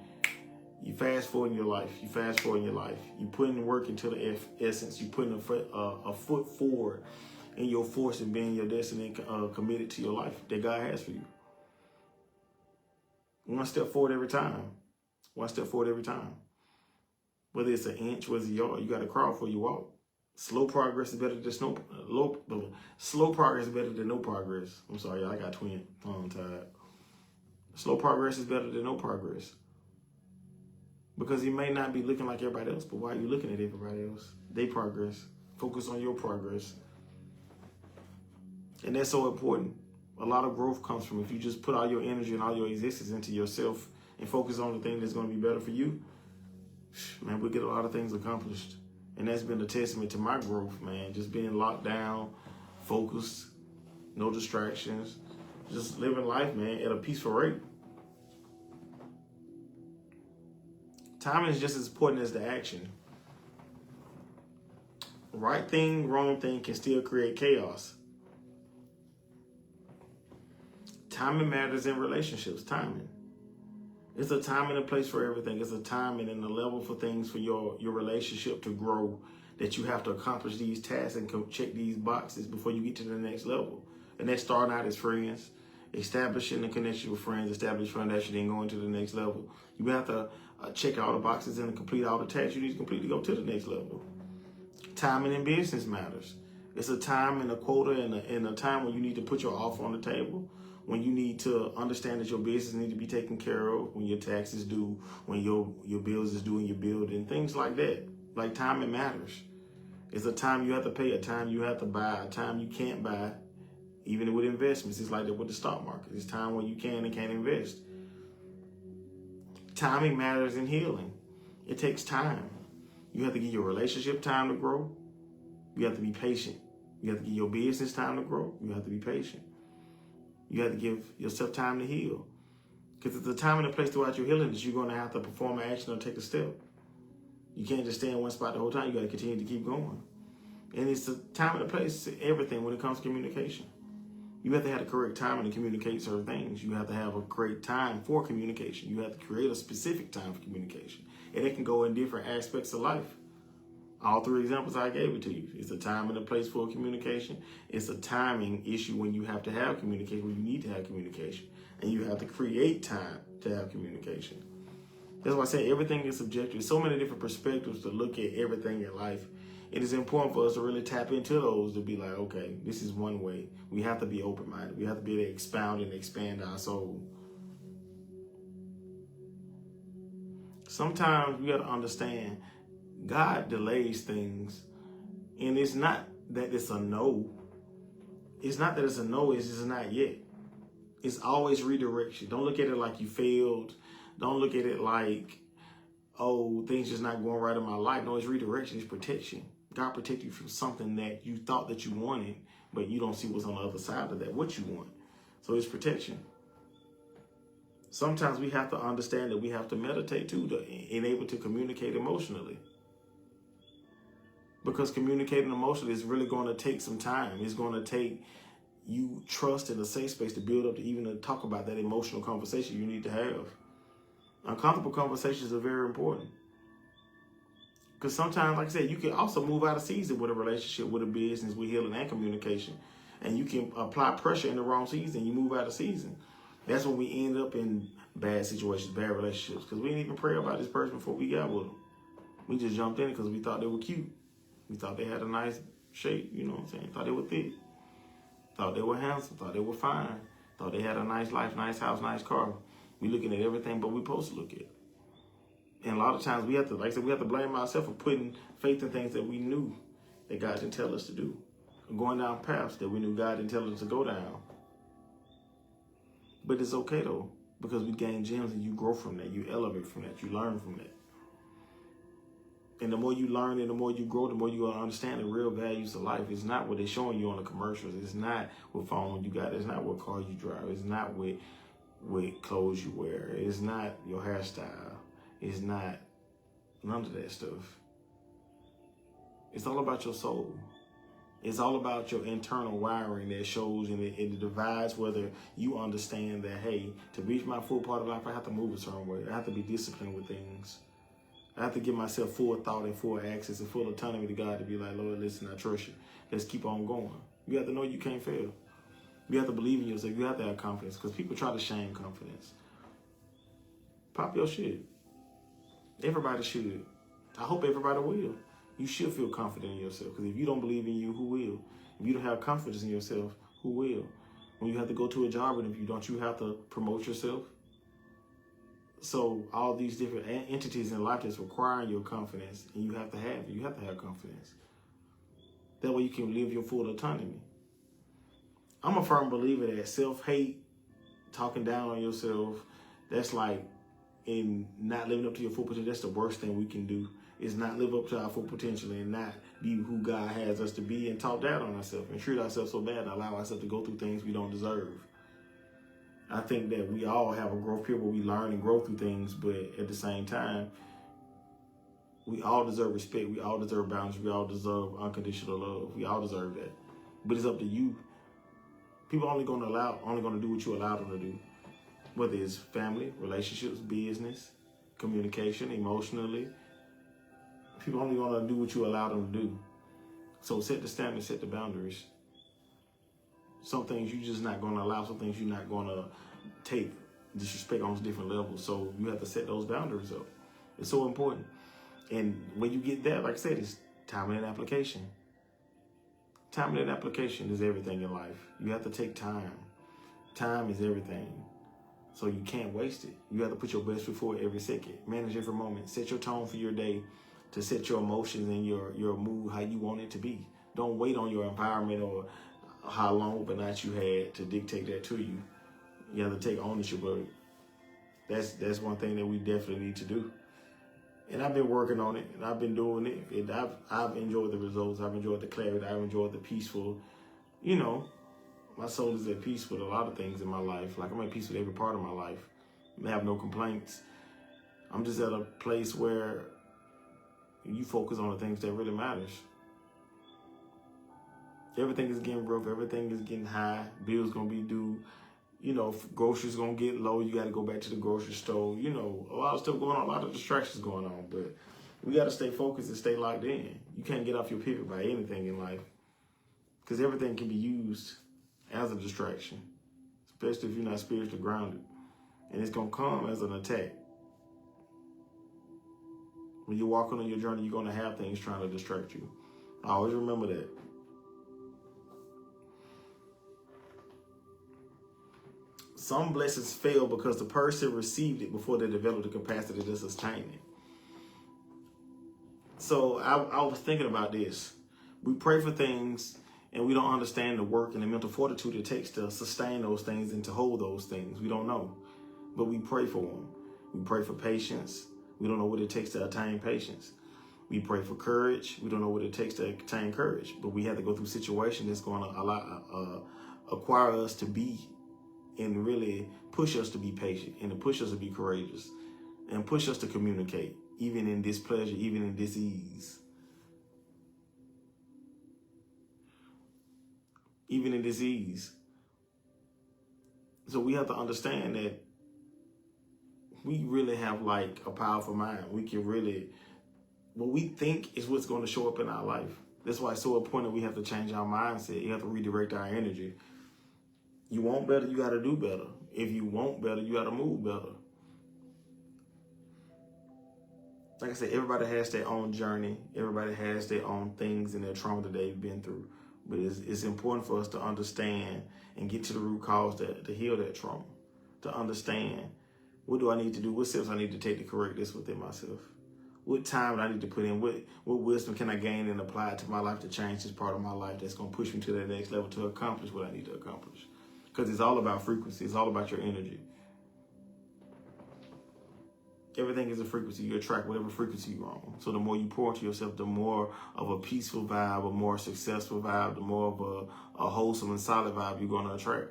You fast forward in your life. You fast forward in your life. You put in work into the essence. You put in a foot forward in your force and being your destiny committed to your life that God has for you. One step forward every time. One step forward every time. Whether it's an inch, whether it's a yard, you got to crawl before you walk. Slow progress is better than slow progress is better than no progress. I'm sorry, I got tongue tied. Slow progress is better than no progress. Because you may not be looking like everybody else, but why are you looking at everybody else? They progress. Focus on your progress. And that's so important. A lot of growth comes from if you just put all your energy and all your existence into yourself and focus on the thing that's going to be better for you, man, we'll get a lot of things accomplished. And that's been a testament to my growth, man. Just being locked down, focused, no distractions, just living life, man, at a peaceful rate. Timing is just as important as the action. Right thing, wrong thing can still create chaos. Timing matters in relationships. Timing. It's a time and a place for everything. It's a timing and a level for things for your relationship to grow, that you have to accomplish these tasks and check these boxes before you get to the next level. And that's starting out as friends, establishing a connection with friends, establish foundation, then going to the next level. You have to check all the boxes and complete all the tasks you need to complete to go to the next level. Timing in business matters. It's a time and a quota and a time when you need to put your offer on the table, when you need to understand that your business needs to be taken care of, when your taxes due, when your bills is due in your building, things like that. Like timing matters. It's a time you have to pay, a time you have to buy, a time you can't buy. Even with investments, it's like that with the stock market. It's time when you can and can't invest. Timing matters in healing. It takes time. You have to give your relationship time to grow. You have to be patient. You have to give your business time to grow. You have to be patient. You have to give yourself time to heal. Because it's the time and the place throughout your healing that you're going to have to perform an action or take a step. You can't just stay in one spot the whole time. You got to continue to keep going. And it's the time and the place to everything when it comes to communication. You have to have the correct timing to communicate certain things. You have to have a great time for communication. You have to create a specific time for communication. And it can go in different aspects of life. All three examples I gave it to you. It's a time and a place for communication. It's a timing issue when you have to have communication, when you need to have communication. And you have to create time to have communication. That's why I say everything is subjective. There's so many different perspectives to look at everything in life. It is important for us to really tap into those to be like, okay, this is one way. We have to be open-minded. We have to be able to expound and expand our soul. Sometimes we got to understand God delays things, and it's not that it's a no. It's not that it's a no, it's just not yet. It's always redirection. Don't look at it like you failed. Don't look at it like, oh, things just not going right in my life. No, it's redirection, it's protection. God protect you from something that you thought that you wanted, but you don't see what's on the other side of that, what you want. So it's protection. Sometimes we have to understand that we have to meditate too, to enable to communicate emotionally. Because communicating emotionally is really going to take some time. It's going to take you trust in a safe space to build up to even to talk about that emotional conversation you need to have. Uncomfortable conversations are very important. Because sometimes, like I said, you can also move out of season with a relationship, with a business, with healing and communication. And you can apply pressure in the wrong season. You move out of season. That's when we end up in bad situations, bad relationships. Because we didn't even pray about this person before we got with them. We just jumped in because we thought they were cute. We thought they had a nice shape, you know what I'm saying? Thought they were thick. Thought they were handsome. Thought they were fine. Thought they had a nice life, nice house, nice car. We looking at everything but we supposed to look at. And a lot of times we have to, like I said, we have to blame ourselves for putting faith in things that we knew that God didn't tell us to do. Going down paths that we knew God didn't tell us to go down. But it's okay though, because we gain gems and you grow from that. You elevate from that. You learn from that. And the more you learn and the more you grow, the more you're going to understand the real values of life. It's not what they're showing you on the commercials. It's not what phone you got. It's not what car you drive. It's not what clothes you wear. It's not your hairstyle. It's not none of that stuff. It's all about your soul. It's all about your internal wiring that shows and it divides whether you understand that, hey, to reach my full part of life, I have to move a certain way. I have to be disciplined with things. I have to give myself full thought and full access and full autonomy to God to be like, Lord, listen, I trust you. Let's keep on going. You have to know you can't fail. You have to believe in yourself. You have to have confidence because people try to shame confidence. Pop your shit. Everybody should. I hope everybody will. You should feel confident in yourself because if you don't believe in you, who will? If you don't have confidence in yourself, who will? When you have to go to a job interview, don't you have to promote yourself? So all these different entities in life that's requiring your confidence, and you have to have it. You have to have confidence. That way you can live your full autonomy. I'm a firm believer that self-hate, talking down on yourself, that's like in not living up to your full potential. That's the worst thing we can do, is not live up to our full potential and not be who God has us to be, and talk down on ourselves and treat ourselves so bad and allow ourselves to go through things we don't deserve. I think that we all have a growth period where we learn and grow through things, but at the same time, we all deserve respect. We all deserve boundaries. We all deserve unconditional love. We all deserve that. But it's up to you. People only gonna do what you allow them to do. Whether it's family, relationships, business, communication, emotionally. People only gonna do what you allow them to do. So set the standard, set the boundaries. Some things you're just not gonna allow, some things you're not gonna take disrespect on different levels. So you have to set those boundaries up. It's so important. And when you get there, like I said, it's timing and application. Timing and application is everything in life. You have to take time. Time is everything. So you can't waste it. You have to put your best foot forward every second. Manage every moment. Set your tone for your day to set your emotions and your mood how you want it to be. Don't wait on your environment or how long overnight you had to dictate that to you. You have to take ownership of it. That's one thing that we definitely need to do. And I've been working on it, and I've been doing it. And I've enjoyed the results. I've enjoyed the clarity. I've enjoyed the peaceful. You know, my soul is at peace with a lot of things in my life. Like, I'm at peace with every part of my life. I have no complaints. I'm just at a place where you focus on the things that really matters. Everything is getting rough. Everything is getting high. Bills gonna be due. You know, groceries gonna get low. You got to go back to the grocery store. You know, a lot of stuff going on, a lot of distractions going on. But we got to stay focused and stay locked in. You can't get off your pivot by anything in life, because everything can be used as a distraction, especially if you're not spiritually grounded. And it's gonna come as an attack. When you're walking on your journey, you're gonna have things trying to distract you. I always remember that. Some blessings fail because the person received it before they developed the capacity to sustain it. So I was thinking about this. We pray for things and we don't understand the work and the mental fortitude it takes to sustain those things and to hold those things. We don't know, but we pray for them. We pray for patience. We don't know what it takes to attain patience. We pray for courage. We don't know what it takes to attain courage, but we have to go through situations that's going to acquire us to be and really push us to be patient and to push us to be courageous and push us to communicate, even in displeasure, even in dis-ease. Even in disease. So we have to understand that we really have like a powerful mind. We can really, what we think is what's going to show up in our life. That's why it's so important we have to change our mindset. You have to redirect our energy. You want better, you got to do better. If you want better, you got to move better. Like I said, everybody has their own journey. Everybody has their own things and their trauma that they've been through. But it's important for us to understand and get to the root cause to heal that trauma. To understand, what do I need to do? What steps I need to take to correct this within myself? What time do I need to put in? What wisdom can I gain and apply to my life to change this part of my life that's going to push me to that next level to accomplish what I need to accomplish? Because it's all about frequency. It's all about your energy. Everything is a frequency. You attract whatever frequency you're on. So the more you pour into yourself, the more of a peaceful vibe, a more successful vibe, the more of a wholesome and solid vibe you're going to attract.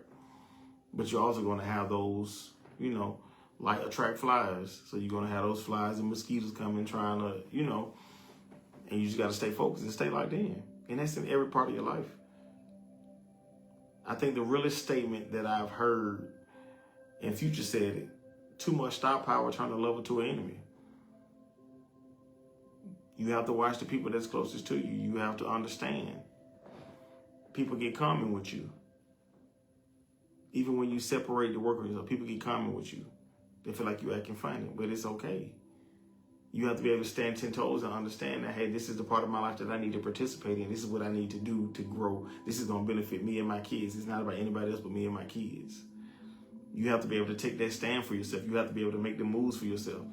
But you're also going to have those, you know, like attract flies. So you're going to have those flies and mosquitoes coming trying to, you know, and you just got to stay focused and stay locked in. And that's in every part of your life. I think the realest statement that I've heard, and Future said it, too much star power trying to level to an enemy. You have to watch the people that's closest to you. You have to understand. People get common with you. Even when you separate the work with yourself, people get common with you. They feel like you're acting funny, but it's okay. You have to be able to stand 10 toes and understand that, hey, this is the part of my life that I need to participate in. This is what I need to do to grow. This is going to benefit me and my kids. It's not about anybody else but me and my kids. You have to be able to take that stand for yourself. You have to be able to make the moves for yourself.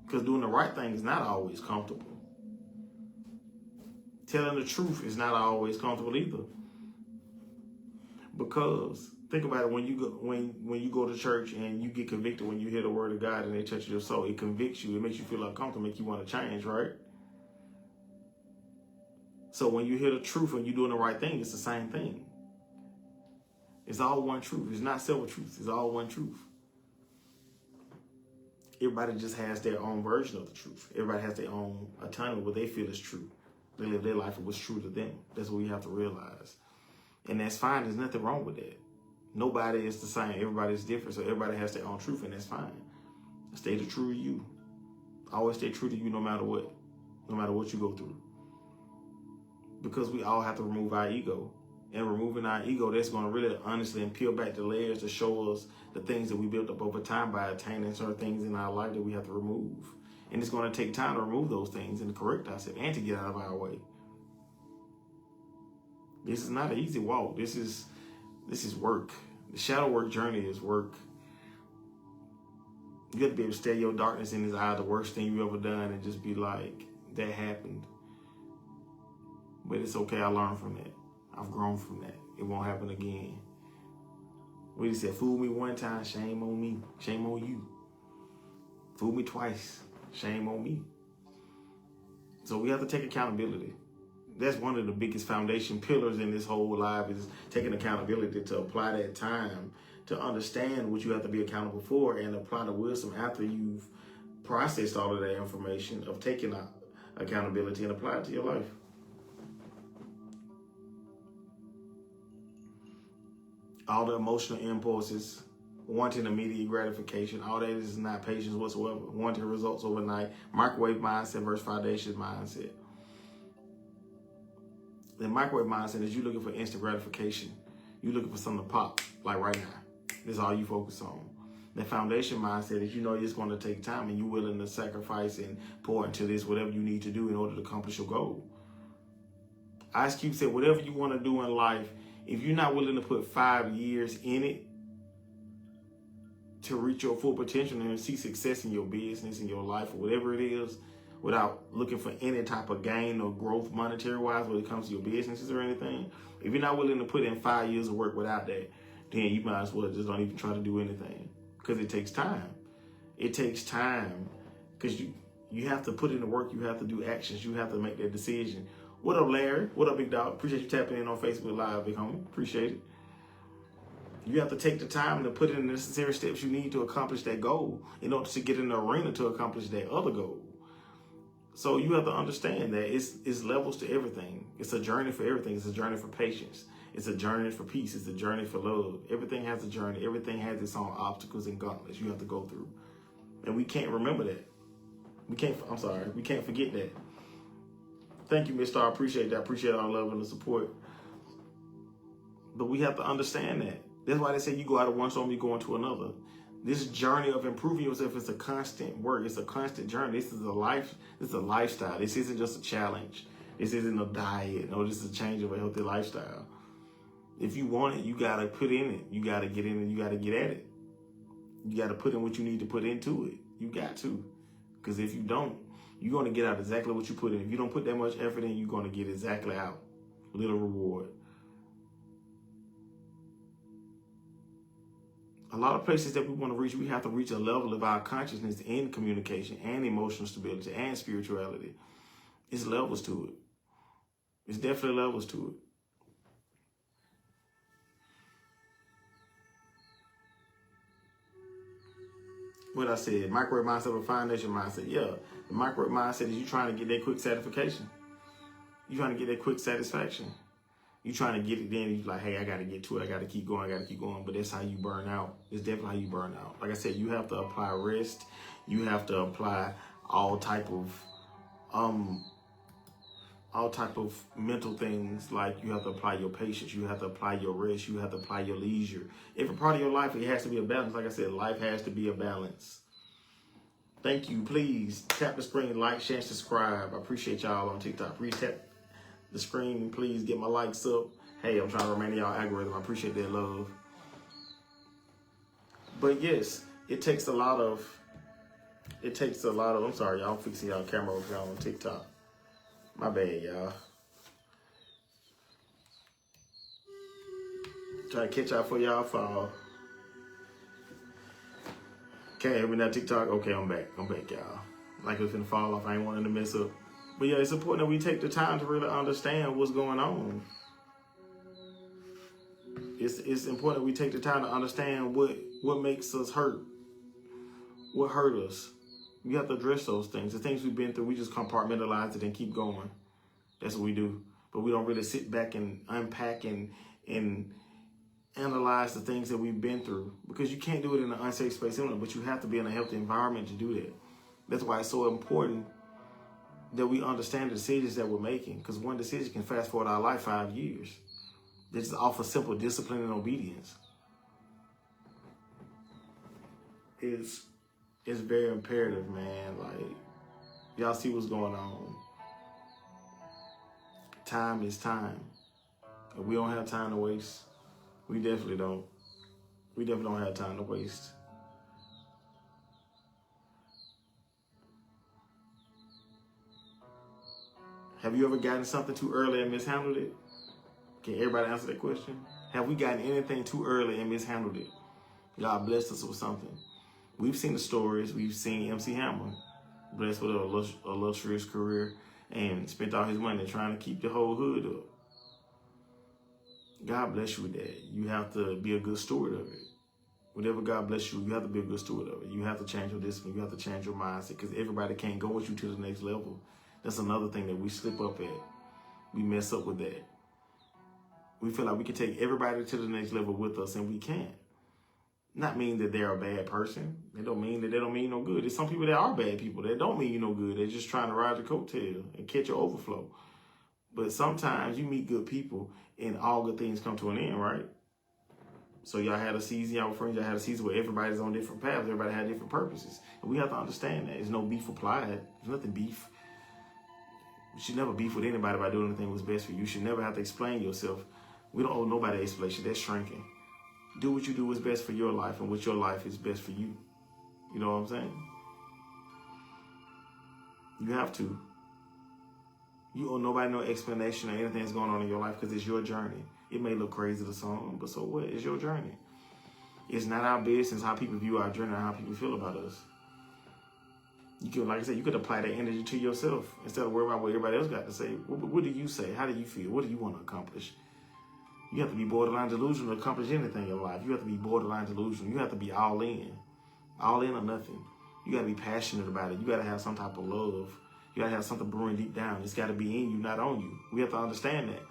Because doing the right thing is not always comfortable. Telling the truth is not always comfortable either. Because think about it, when you go to church and you get convicted when you hear the word of God and they touch your soul, it convicts you. It makes you feel uncomfortable, make you want to change, right? So when you hear the truth and you're doing the right thing, it's the same thing. It's all one truth. It's not several truths. It's all one truth. Everybody just has their own version of the truth. Everybody has their own autonomy, what they feel is true. They live their life for what's true to them. That's what we have to realize. And that's fine. There's nothing wrong with that. Nobody is the same. Everybody's different. So everybody has their own truth, and that's fine. Stay the true you. Always stay true to you no matter what. No matter what you go through. Because we all have to remove our ego. And removing our ego, that's going to really honestly and peel back the layers to show us the things that we built up over time by attaining certain things in our life that we have to remove. And it's going to take time to remove those things and to correct ourselves and to get out of our way. This is not an easy walk. This is work. The shadow work journey is work. You have to be able to stare your darkness in his eye, the worst thing you've ever done, and just be like, that happened. But it's okay, I learned from that. I've grown from that. It won't happen again. We just said, fool me one time, shame on me. Shame on you. Fool me twice, shame on me. So we have to take accountability. That's one of the biggest foundation pillars in this whole life, is taking accountability to apply that time, to understand what you have to be accountable for, and apply the wisdom after you've processed all of that information of taking accountability and apply it to your life. All the emotional impulses, wanting immediate gratification, all that is not patience whatsoever. Wanting results overnight, microwave mindset versus foundation mindset. The microwave mindset is you looking for instant gratification. You looking for something to pop, like right now. That's all you focus on. The foundation mindset is you know it's going to take time and you're willing to sacrifice and pour into this, whatever you need to do in order to accomplish your goal. Ice Cube said, whatever you want to do in life, if you're not willing to put 5 years in it to reach your full potential and see success in your business, in your life, or whatever it is, without looking for any type of gain or growth monetary-wise when it comes to your businesses or anything, if you're not willing to put in 5 years of work without that, then you might as well just don't even try to do anything, because it takes time. It takes time because you have to put in the work. You have to do actions. You have to make that decision. What up, Larry? What up, big dog? Appreciate you tapping in on Facebook Live, big homie. Appreciate it. You have to take the time to put in the necessary steps you need to accomplish that goal in order to get in the arena to accomplish that other goal. So you have to understand that it's levels to everything. It's a journey for everything. It's a journey for patience. It's a journey for peace. It's a journey for love. Everything has a journey. Everything has its own obstacles and gauntlets you have to go through. And we can't remember that. We can't forget that. Thank you, Mr. I appreciate that. I appreciate all the love and the support. But we have to understand that. That's why they say you go out of one storm, you go into another. This journey of improving yourself is a constant work. It's a constant journey. This is a life. This is a lifestyle. This isn't just a challenge. This isn't a diet. No, this is a change of a healthy lifestyle. If you want it, you got to put in it. You got to get in it. You got to get at it. You got to put in what you need to put into it. You got to. Because if you don't, you're going to get out exactly what you put in. If you don't put that much effort in, you're going to get exactly out. Little reward. A lot of places that we want to reach, we have to reach a level of our consciousness and communication and emotional stability and spirituality. It's levels to it. It's definitely levels to it. What I said, microwave mindset or foundation mindset. Yeah, the microwave mindset is you trying to get that quick satisfaction. You're trying to get that quick satisfaction. You're trying to get it, then you're like, hey, I got to get to it. I got to keep going. I got to keep going. But that's how you burn out. It's definitely how you burn out. Like I said, you have to apply rest. You have to apply all type of mental things. Like you have to apply your patience. You have to apply your rest. You have to apply your leisure. Every part of your life, it has to be a balance. Like I said, life has to be a balance. Thank you. Please tap the screen, like, share, and subscribe. I appreciate y'all on TikTok. Please tap the screen, please get my likes up. Hey, I'm trying to remain in y'all algorithm. I appreciate that love. But yes, it takes a lot of, I'm sorry, y'all, I'm fixing y'all camera over y'all on TikTok. My bad, y'all. Try to catch y'all for y'all fall. Okay, every now TikTok. Okay, I'm back, y'all. Like it's finna fall off. I ain't wanting to mess up. But yeah, it's important that we take the time to really understand what's going on. It's important that we take the time to understand what makes us hurt, what hurt us. We have to address those things. The things we've been through, we just compartmentalize it and keep going. That's what we do. But we don't really sit back and unpack and analyze the things that we've been through, because you can't do it in an unsafe space anyway, but you have to be in a healthy environment to do that. That's why it's so important that we understand the decisions that we're making, because one decision can fast forward our life 5 years. This is off of simple discipline and obedience. It's very imperative, man. Like, y'all see what's going on. Time is time. If we don't have time to waste, we definitely don't. We definitely don't have time to waste. Have you ever gotten something too early and mishandled it? Can everybody answer that question? Have we gotten anything too early and mishandled it? God blessed us with something. We've seen the stories. We've seen MC Hammer blessed with a illustrious career and spent all his money trying to keep the whole hood up. God bless you with that. You have to be a good steward of it. Whatever God bless you, you have to be a good steward of it. You have to change your discipline. You have to change your mindset, because everybody can't go with you to the next level. That's another thing that we slip up at. We mess up with that. We feel like we can take everybody to the next level with us, and we can't. Not mean that they're a bad person. They don't mean that they don't mean no good. There's some people that are bad people that don't mean you no good. They're just trying to ride your coattail and catch your overflow. But sometimes you meet good people and all good things come to an end, right? So y'all had a season, y'all were friends, y'all had a season where everybody's on different paths, everybody had different purposes. And we have to understand that. There's no beef applied. There's nothing beef. You should never beef with anybody by doing anything what's best for you. You should never have to explain yourself. We don't owe nobody explanation. That's shrinking. Do what you do what's best for your life, and what your life is best for you. You know what I'm saying? You have to. You owe nobody no explanation or anything that's going on in your life, because it's your journey. It may look crazy to some, but so what? It's your journey. It's not our business how people view our journey and how people feel about us. You could, like I said, you could apply that energy to yourself instead of worrying about what everybody else got to say. What do you say? How do you feel? What do you want to accomplish? You have to be borderline delusional to accomplish anything in life. You have to be borderline delusional. You have to be all in or nothing. You got to be passionate about it. You got to have some type of love. You got to have something brewing deep down. It's got to be in you, not on you. We have to understand that.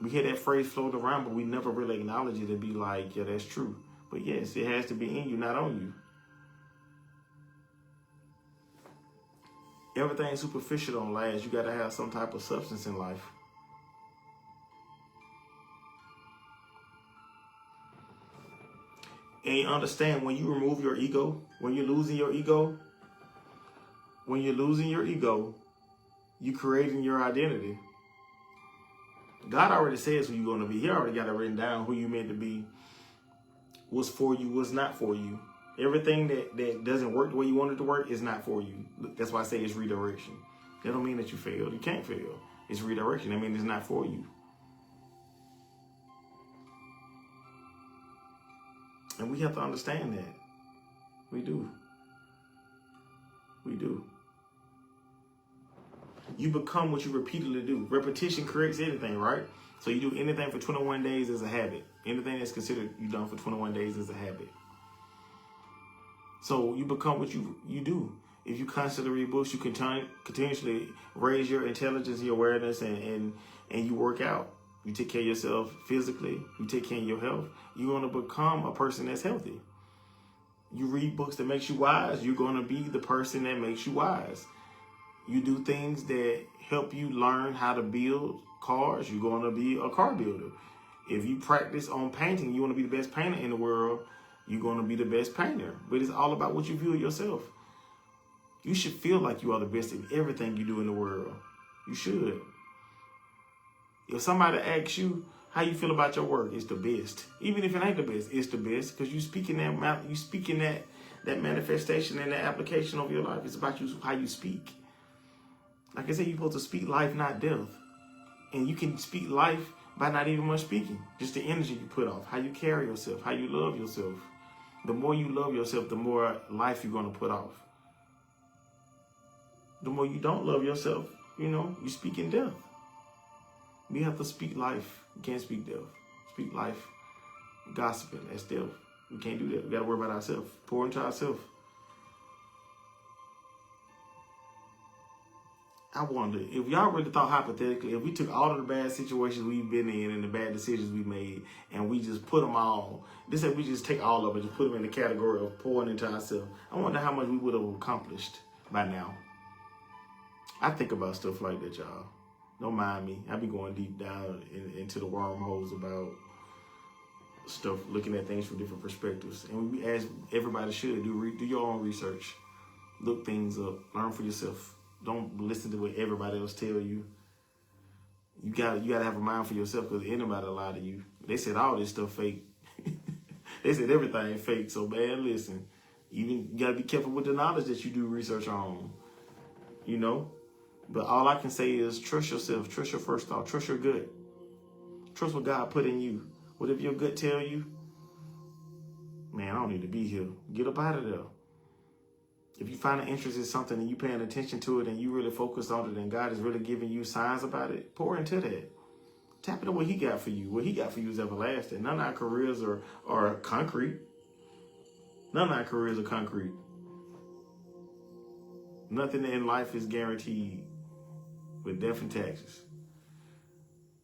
We hear that phrase float around, but we never really acknowledge it and be like, yeah, that's true. But yes, it has to be in you, not on you. Everything superficial don't last. You got to have some type of substance in life. And you understand, when you remove your ego, when you're losing your ego, you're creating your identity. God already says who you're going to be. He already got it written down, who you meant to be, what's for you, what's not for you. Everything that doesn't work the way you want it to work is not for you. That's why I say it's redirection. That don't mean that you failed. You can't fail. It's redirection. That means it's not for you. And we have to understand that. We do. We do. You become what you repeatedly do. Repetition creates anything, right? So you do anything for 21 days as a habit. Anything that's considered you done for 21 days is a habit. So you become what you do. If you constantly read books, you continuously raise your intelligence, your awareness, and you work out. You take care of yourself physically. You take care of your health. You're going to become a person that's healthy. You read books that makes you wise. You're going to be the person that makes you wise. You do things that help you learn how to build cars. You're going to be a car builder. If you practice on painting, you want to be the best painter in the world, you're going to be the best painter. But it's all about what you view yourself. You should feel like you are the best in everything you do in the world. You should. If somebody asks you how you feel about your work, it's the best. Even if it ain't the best, it's the best, because you speaking that manifestation and that application of your life. It's about you, how you speak. Like I said, you're supposed to speak life, not death. And you can speak life by not even much speaking. Just the energy you put off, how you carry yourself, how you love yourself. The more you love yourself, the more life you're going to put off. The more you don't love yourself, you speak in death. We have to speak life. You can't speak death. Speak life. Gossiping, that's death. We can't do that. We got to worry about ourselves. Pour into ourselves. I wonder, if y'all really thought hypothetically, if we took all of the bad situations we've been in and the bad decisions we made and we just put them all, this said we just take all of it, just put them in the category of pouring into ourselves, I wonder how much we would have accomplished by now. I think about stuff like that, y'all. Don't mind me. I be going deep down into the wormholes about stuff, looking at things from different perspectives. And we, as everybody should, do your own research. Look things up. Learn for yourself. Don't listen to what everybody else tell you. You gotta have a mind for yourself, because anybody lie to you. They said all this stuff fake. They said everything fake. So man, listen. You gotta be careful with the knowledge that you do research on. But all I can say is trust yourself. Trust your first thought. Trust your gut. Trust what God put in you. Whatever your gut tell you, man, I don't need to be here. Get up out of there. If you find an interest in something and you paying attention to it and you really focus on it and God is really giving you signs about it, pour into that. Tap into what he got for you. What he got for you is everlasting. None of our careers are concrete. None of our careers are concrete. Nothing in life is guaranteed with death and taxes.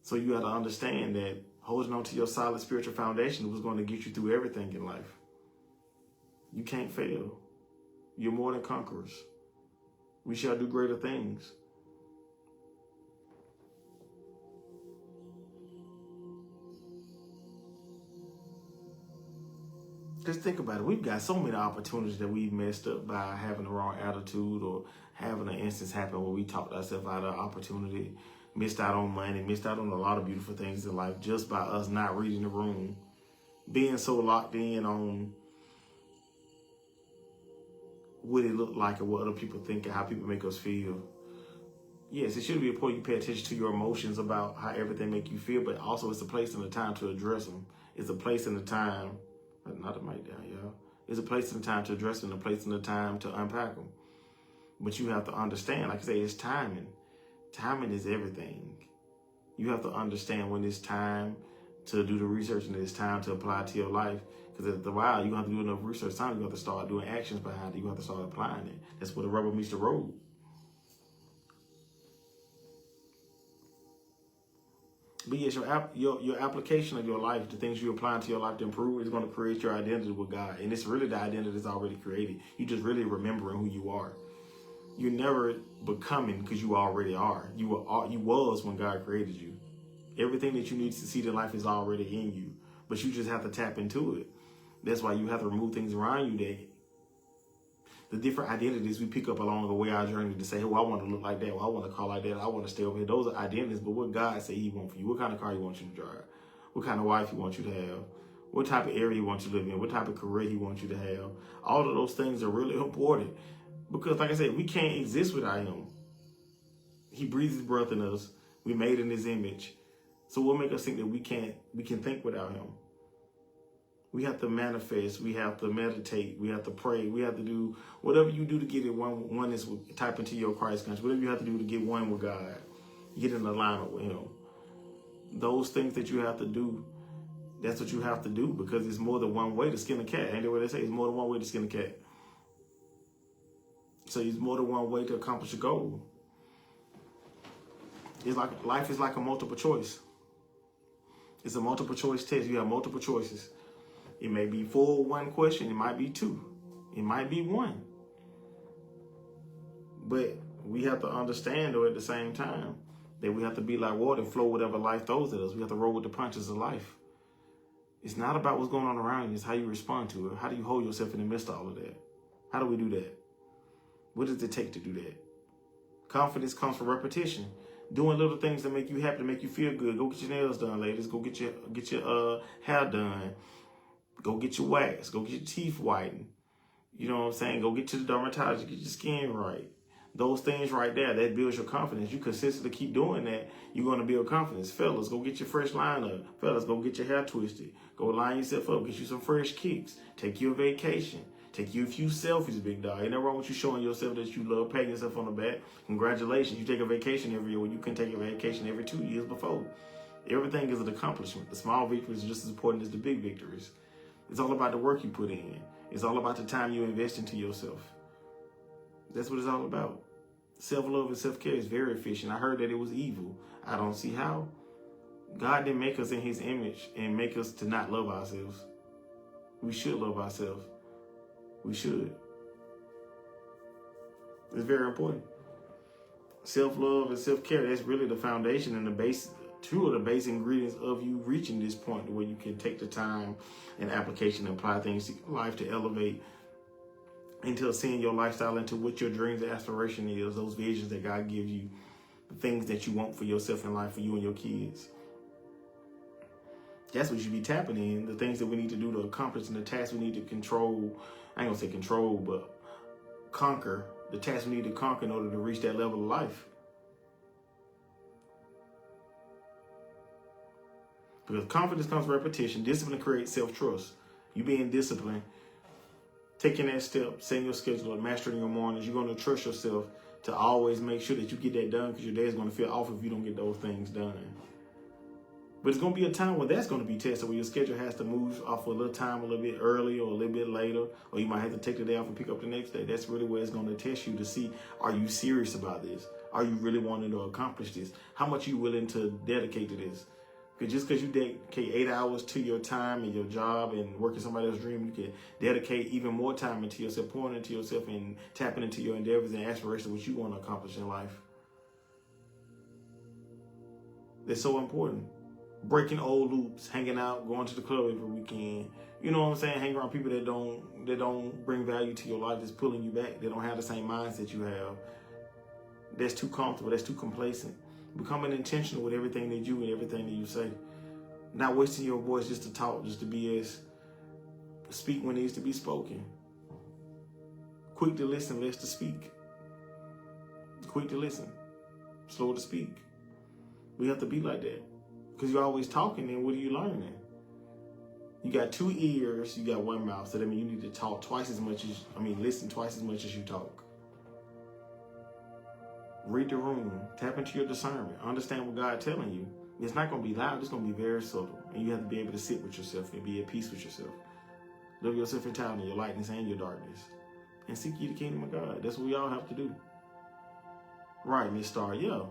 So you got to understand that holding on to your solid spiritual foundation was going to get you through everything in life. You can't fail. You're more than conquerors. We shall do greater things. Just think about it. We've got so many opportunities that we've messed up by having the wrong attitude or having an instance happen where we talked ourselves out of opportunity, missed out on money, missed out on a lot of beautiful things in life just by us not reading the room, being so locked in on what it looked like and what other people think and how people make us feel. Yes, it should be important you pay attention to your emotions about how everything make you feel, but also it's a place and a time to address them. It's a place and a time, not to mic down, y'all. It's a place and a time to address them, a place and a time to unpack them. But you have to understand, like I say, it's timing. Timing is everything. You have to understand when it's time to do the research and it's time to apply it to your life. Because after a while, you have to do enough research time. You have to start doing actions behind it. You have to start applying it. That's where the rubber meets the road. But yes, your application of your life, the things you apply to your life to improve, is going to create your identity with God. And it's really the identity that's already created. You just really remembering who you are. You're never becoming because you already are. You was when God created you. Everything that you need to succeed in life is already in you. But you just have to tap into it. That's why you have to remove things around you that the different identities we pick up along the way our journey to say, oh, I want to look like that. Well, I want to call like that. I want to stay over here. Those are identities. But what God say he wants for you. What kind of car he wants you to drive. What kind of wife he wants you to have. What type of area he wants you to live in. What type of career he wants you to have. All of those things are really important. Because like I said, we can't exist without him. He breathes his breath in us. We made in his image. So what makes us think that we can think without him? We have to manifest. We have to meditate. We have to pray. We have to do whatever you do to get it one is type into your Christ consciousness. Whatever you have to do to get one with God, get in alignment with him. Those things that you have to do, that's what you have to do, because it's more than one way to skin a cat. Ain't that what they say? It's more than one way to skin a cat. So it's more than one way to accomplish a goal. It's like life is like a multiple choice. It's a multiple choice test. You have multiple choices. It may be for one question. It might be two. It might be one. But we have to understand, though, at the same time, that we have to be like water and flow whatever life throws at us. We have to roll with the punches of life. It's not about what's going on around you. It's how you respond to it. How do you hold yourself in the midst of all of that? How do we do that? What does it take to do that? Confidence comes from repetition. Doing little things that make you happy, to make you feel good. Go get your nails done, ladies. Go get your hair done. Go get your wax. Go get your teeth whitened. You know what I'm saying? Go get to the dermatologist. Get your skin right. Those things right there, that builds your confidence. You consistently keep doing that, you're going to build confidence. Fellas, go get your fresh line up. Fellas, go get your hair twisted. Go line yourself up. Get you some fresh kicks. Take you a vacation. Take you a few selfies, big dog. Ain't nothing wrong with you showing yourself that you love, patting yourself on the back. Congratulations. You take a vacation every year when you can take a vacation every 2 years before. Everything is an accomplishment. The small victories are just as important as the big victories. It's all about the work you put in. It's all about the time you invest into yourself. That's what it's all about. Self-love and self-care is very efficient. I heard that it was evil. I don't see how. God didn't make us in his image and make us to not love ourselves. We should love ourselves. We should. It's very important. Self-love and self-care, that's really the foundation and the base, two of the base ingredients of you reaching this point where you can take the time and application and apply things to your life to elevate into seeing your lifestyle into what your dreams and aspiration is, those visions that God gives you, the things that you want for yourself in life, for you and your kids. That's what you should be tapping in, the things that we need to do to accomplish and the tasks we need to control. I ain't gonna say control, but conquer, the tasks we need to conquer in order to reach that level of life. Because confidence comes from repetition. Discipline creates self-trust. You being disciplined, taking that step, setting your schedule up, mastering your mornings, you're going to trust yourself to always make sure that you get that done, because your day is going to feel off if you don't get those things done. But it's going to be a time when that's going to be tested, where your schedule has to move off for a little time, a little bit earlier or a little bit later, or you might have to take the day off and pick up the next day. That's really where it's going to test you to see, are you serious about this? Are you really wanting to accomplish this? How much are you willing to dedicate to this? Because just because you dedicate 8 hours to your time and your job and working somebody else's dream, you can dedicate even more time into yourself, pouring into yourself and tapping into your endeavors and aspirations, what you want to accomplish in life. It's so important. Breaking old loops, hanging out, going to the club every weekend. You know what I'm saying? Hang around people that don't bring value to your life, that's pulling you back. They don't have the same mindset you have. That's too comfortable. That's too complacent. Becoming intentional with everything that you and everything that you say. Not wasting your voice just to talk, just to BS. Speak when it needs to be spoken. Quick to listen, less to speak. Quick to listen, slow to speak. We have to be like that. Because you're always talking, and what are you learning? You got 2 ears, you got 1 mouth. So that means you need to talk twice as much as, listen twice as much as you talk. Read the room, tap into your discernment, understand what God's telling you. It's not going to be loud, it's going to be very subtle. And you have to be able to sit with yourself and be at peace with yourself. Live yourself entirely, your lightness and your darkness. And seek ye the kingdom of God. That's what we all have to do. Right, Miss Star, yeah.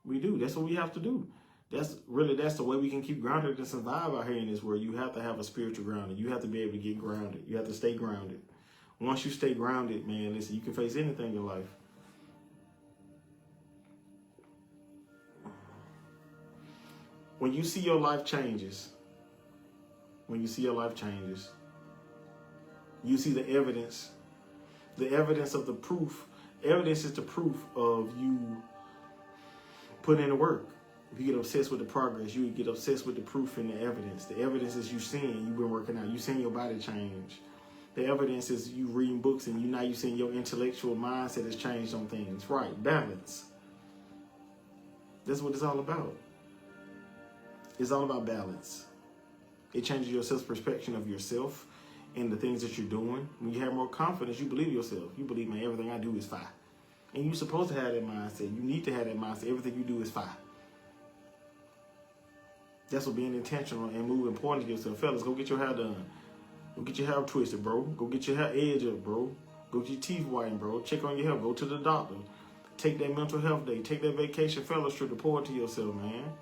We do. That's what we have to do. That's the way we can keep grounded and survive out here in this world. You have to have a spiritual grounding. You have to be able to get grounded. You have to stay grounded. Once you stay grounded, man, listen, you can face anything in life. When you see your life changes, you see the evidence of the proof. Evidence is the proof of you putting in the work. If you get obsessed with the progress, you get obsessed with the proof and the evidence. The evidence is you seeing you've been working out. You seeing your body change. The evidence is you reading books and you seeing your intellectual mindset has changed on things. Right, balance. That's what it's all about. It's all about balance. It changes your self-perception of yourself and the things that you're doing. When you have more confidence, you believe yourself. You believe, man, everything I do is fine. And you're supposed to have that mindset. You need to have that mindset. Everything you do is fine. That's what being intentional and moving important to yourself. Fellas, go get your hair done. Go get your hair twisted, bro. Go get your hair edge up, bro. Go get your teeth whitened, bro. Check on your health. Go to the doctor. Take that mental health day. Take that vacation fellas trip to pour into yourself, man.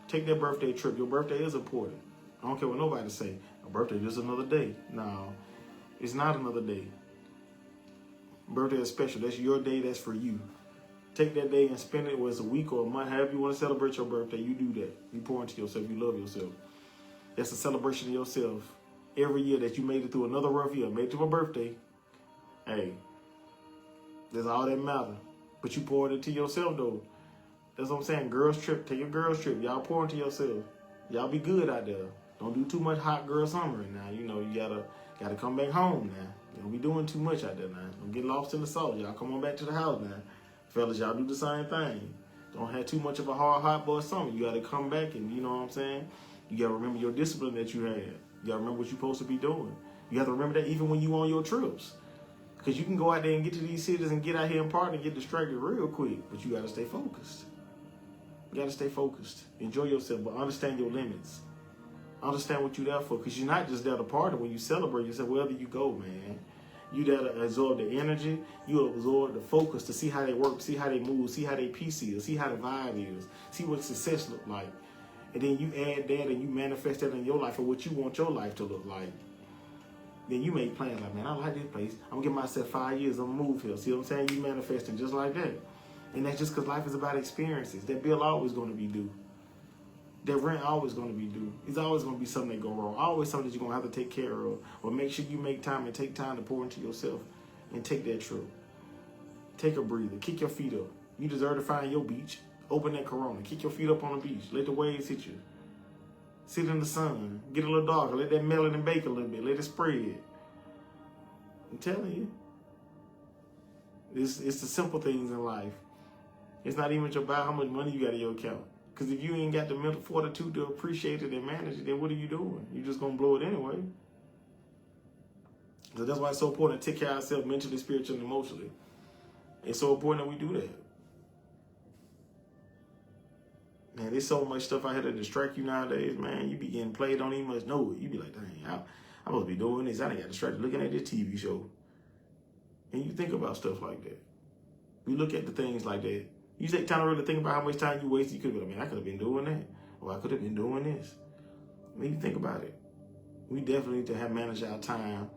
Take that birthday trip. Your birthday is important. I don't care what nobody say. A birthday is just another day. No, it's not another day. Birthday is special. That's your day. That's for you. Take that day and spend it, whether it's a week or a month, however you want to celebrate your birthday, you do that. You pour into yourself. You love yourself. That's a celebration of yourself. Every year that you made it through another rough year, made it to my birthday, hey, that's all that matters. But you poured into yourself, though. That's what I'm saying. Girls trip. Take your girls trip. Y'all pour into yourself. Y'all be good out there. Don't do too much hot girl summer now. You know, you gotta come back home now. Don't be doing too much out there now. Don't get lost in the sauce. Y'all come on back to the house now. Fellas, y'all do the same thing. Don't have too much of a hot boy summer. You got to come back and, you know what I'm saying? You got to remember your discipline that you had. You got to remember what you're supposed to be doing. You have to remember that even when you on your trips. Because you can go out there and get to these cities and get out here and party and get distracted real quick. But you got to stay focused. You got to stay focused. Enjoy yourself, but understand your limits. Understand what you're there for. Because you're not just there to party. When you celebrate yourself, wherever you go, man. You there to absorb the energy. You absorb the focus to see how they work, see how they move, see how they peace is, see how the vibe is, see what success look like. And then you add that and you manifest that in your life for what you want your life to look like. Then you make plans like, man, I like this place. I'm going to give myself 5 years. I'm going to move here. See what I'm saying? You manifesting just like that. And that's just because life is about experiences. That bill always going to be due. That rent always going to be due. It's always going to be something that go wrong. Always something that you're going to have to take care of. But make sure you make time and take time to pour into yourself and take that trip. Take a breather. Kick your feet up. You deserve to find your beach. Open that Corona. Kick your feet up on the beach. Let the waves hit you. Sit in the sun. Get a little darker. Let that melanin and bake a little bit. Let it spread. I'm telling you. It's the simple things in life. It's not even about how much money you got in your account. Because if you ain't got the mental fortitude to appreciate it and manage it, then what are you doing? You're just going to blow it anyway. So that's why it's so important to take care of ourselves mentally, spiritually, and emotionally. It's so important that we do that. Man, there's so much stuff out here to distract you nowadays, man. You be getting played, don't even much know it. You be like, dang, I'm supposed to be doing this. I done got distracted looking at this TV show. And you think about stuff like that. You look at the things like that. You take time to really think about how much time you wasted. You could be like, man, I could have been doing that. Or I could have been doing this. I mean, you think about it. We definitely need to manage our time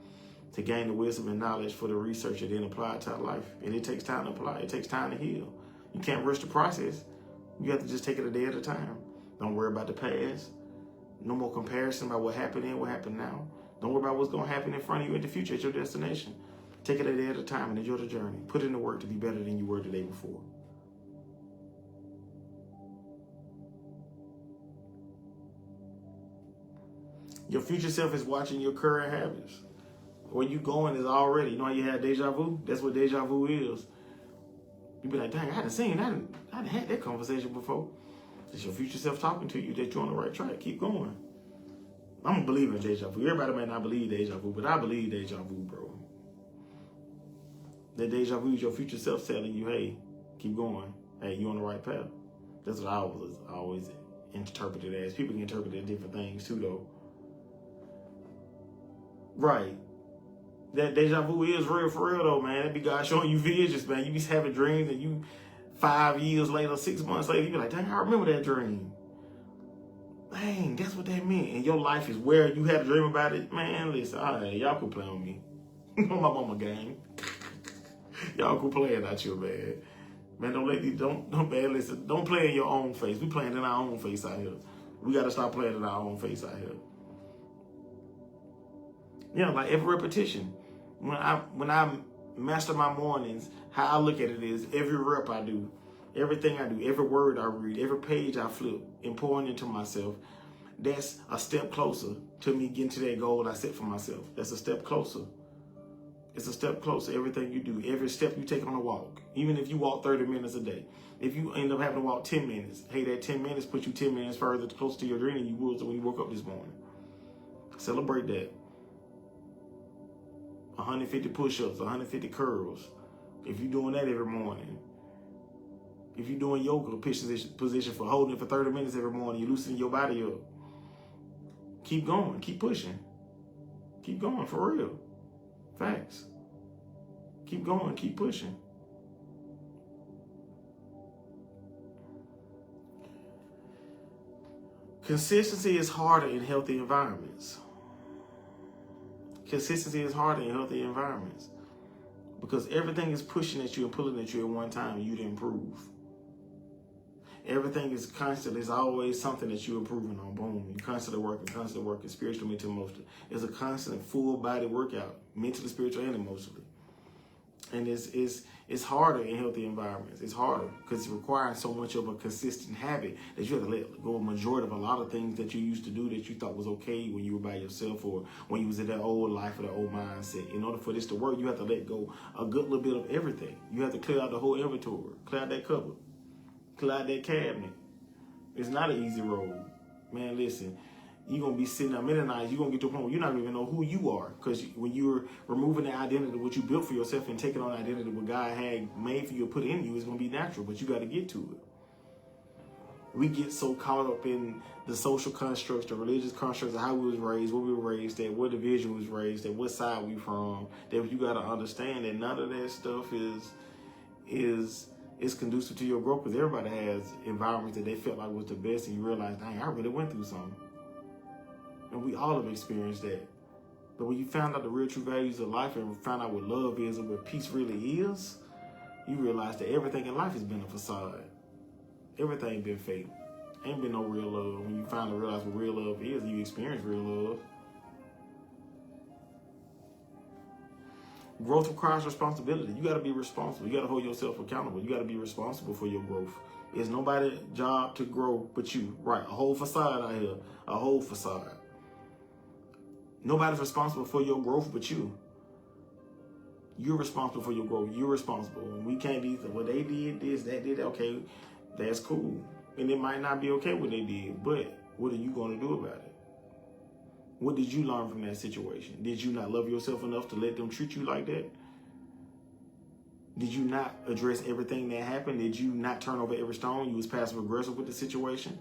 to gain the wisdom and knowledge for the research and then apply it to our life. And it takes time to apply. It takes time to heal. You can't rush the process. You have to just take it a day at a time. Don't worry about the past. No more comparison about what happened then, what happened now. Don't worry about what's going to happen in front of you in the future at your destination. Take it a day at a time and enjoy the journey. Put in the work to be better than you were the day before. Your future self is watching your current habits. Where you going is already. You know how you had deja vu? That's what deja vu is. You be like, dang, I hadn't had that conversation before. It's your future self talking to you that you're on the right track. Keep going. I'm a believer in deja vu. Everybody may not believe deja vu, but I believe deja vu, bro. That deja vu is your future self telling you, hey, keep going. Hey, you're on the right path. That's what I always interpreted as. People can interpret it different things too, though. Right. That deja vu is real for real though, man. That be God showing you visions, man. You be having dreams and you 5 years later, 6 months later, you be like, dang, I remember that dream. Dang, that's what that meant. And your life is where you had a dream about it. Man, listen, all right, y'all could play on me. On my mama game. Y'all could play it out your man. Man, man, listen, don't play in your own face. We playing in our own face out here. We gotta stop playing in our own face out here. Yeah, like every repetition. When I master my mornings, how I look at it is every rep I do, everything I do, every word I read, every page I flip and pouring into myself, that's a step closer to me getting to that goal I set for myself. That's a step closer. It's a step closer. Everything you do, every step you take on a walk, even if you walk 30 minutes a day, if you end up having to walk 10 minutes, hey, that 10 minutes puts you 10 minutes further closer to your dream than you would when you woke up this morning. Celebrate that. 150 push-ups, 150 curls. If you're doing that every morning. If you're doing yoga position for holding it for 30 minutes every morning, you're loosening your body up. Keep going. Keep pushing. Keep going, for real. Facts. Keep going. Keep pushing. Consistency is harder in healthy environments. Consistency is harder in healthy environments because everything is pushing at you and pulling at you at one time and you to improve. Everything is constant. There's always something that you're improving on. Boom. You're constantly working, spiritually, mentally, emotionally. It's a constant full body workout, mentally, spiritually, and emotionally. And it's harder in healthy environments. It's harder because it's requiring so much of a consistent habit that you have to let go of a majority of a lot of things that you used to do that you thought was okay when you were by yourself or when you was in that old life or that old mindset. In order for this to work, you have to let go a good little bit of everything. You have to clear out the whole inventory, clear out that cupboard, clear out that cabinet. It's not an easy road. Man, listen. You're going to be sitting there many nights, you're going to get to a point where you're not even know who you are. Because when you're removing the identity, what you built for yourself, and taking on the identity what God had made for you to put in you, is going to be natural, but you got to get to it. We get so caught up in the social constructs, the religious constructs of how we was raised, what we were raised at, what division was raised at, what side we from, that you got to understand that none of that stuff is conducive to your growth, because everybody has environments that they felt like was the best, and you realize, dang, I really went through something. And we all have experienced that. But when you found out the real true values of life and found out what love is and what peace really is, you realize that everything in life has been a facade. Everything been fake. Ain't been no real love. When you finally realize what real love is, you experience real love. Growth requires responsibility. You got to be responsible. You got to hold yourself accountable. You got to be responsible for your growth. It's nobody's job to grow but you. Right, a whole facade out here. A whole facade. Nobody's responsible for your growth but you. You're responsible for your growth. You're responsible. And we can't be, well, they did this, that did that. Okay, that's cool. And it might not be okay what they did, but what are you going to do about it? What did you learn from that situation? Did you not love yourself enough to let them treat you like that? Did you not address everything that happened? Did you not turn over every stone? You was passive aggressive with the situation?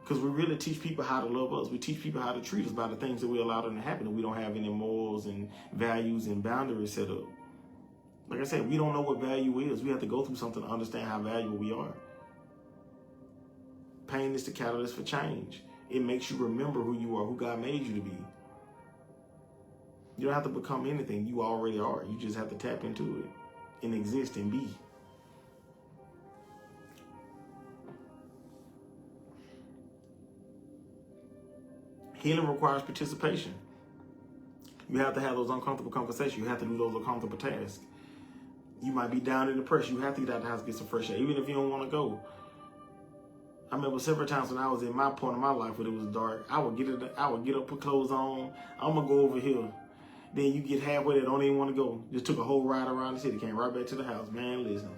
Because we really teach people how to love us. We teach people how to treat us by the things that we allow them to happen. And we don't have any morals and values and boundaries set up. Like I said, we don't know what value is. We have to go through something to understand how valuable we are. Pain is the catalyst for change. It makes you remember who you are, who God made you to be. You don't have to become anything. You already are. You just have to tap into it and exist and be. Healing requires participation. You have to have those uncomfortable conversations. You have to do those uncomfortable tasks. You might be down and depressed. You have to get out the house and get some fresh air, even if you don't want to go. I remember several times when I was in my point of my life when it was dark, I would get up, put clothes on. I'm gonna go over here. Then you get halfway there, don't even want to go. Just took a whole ride around the city, came right back to the house. Man, listen.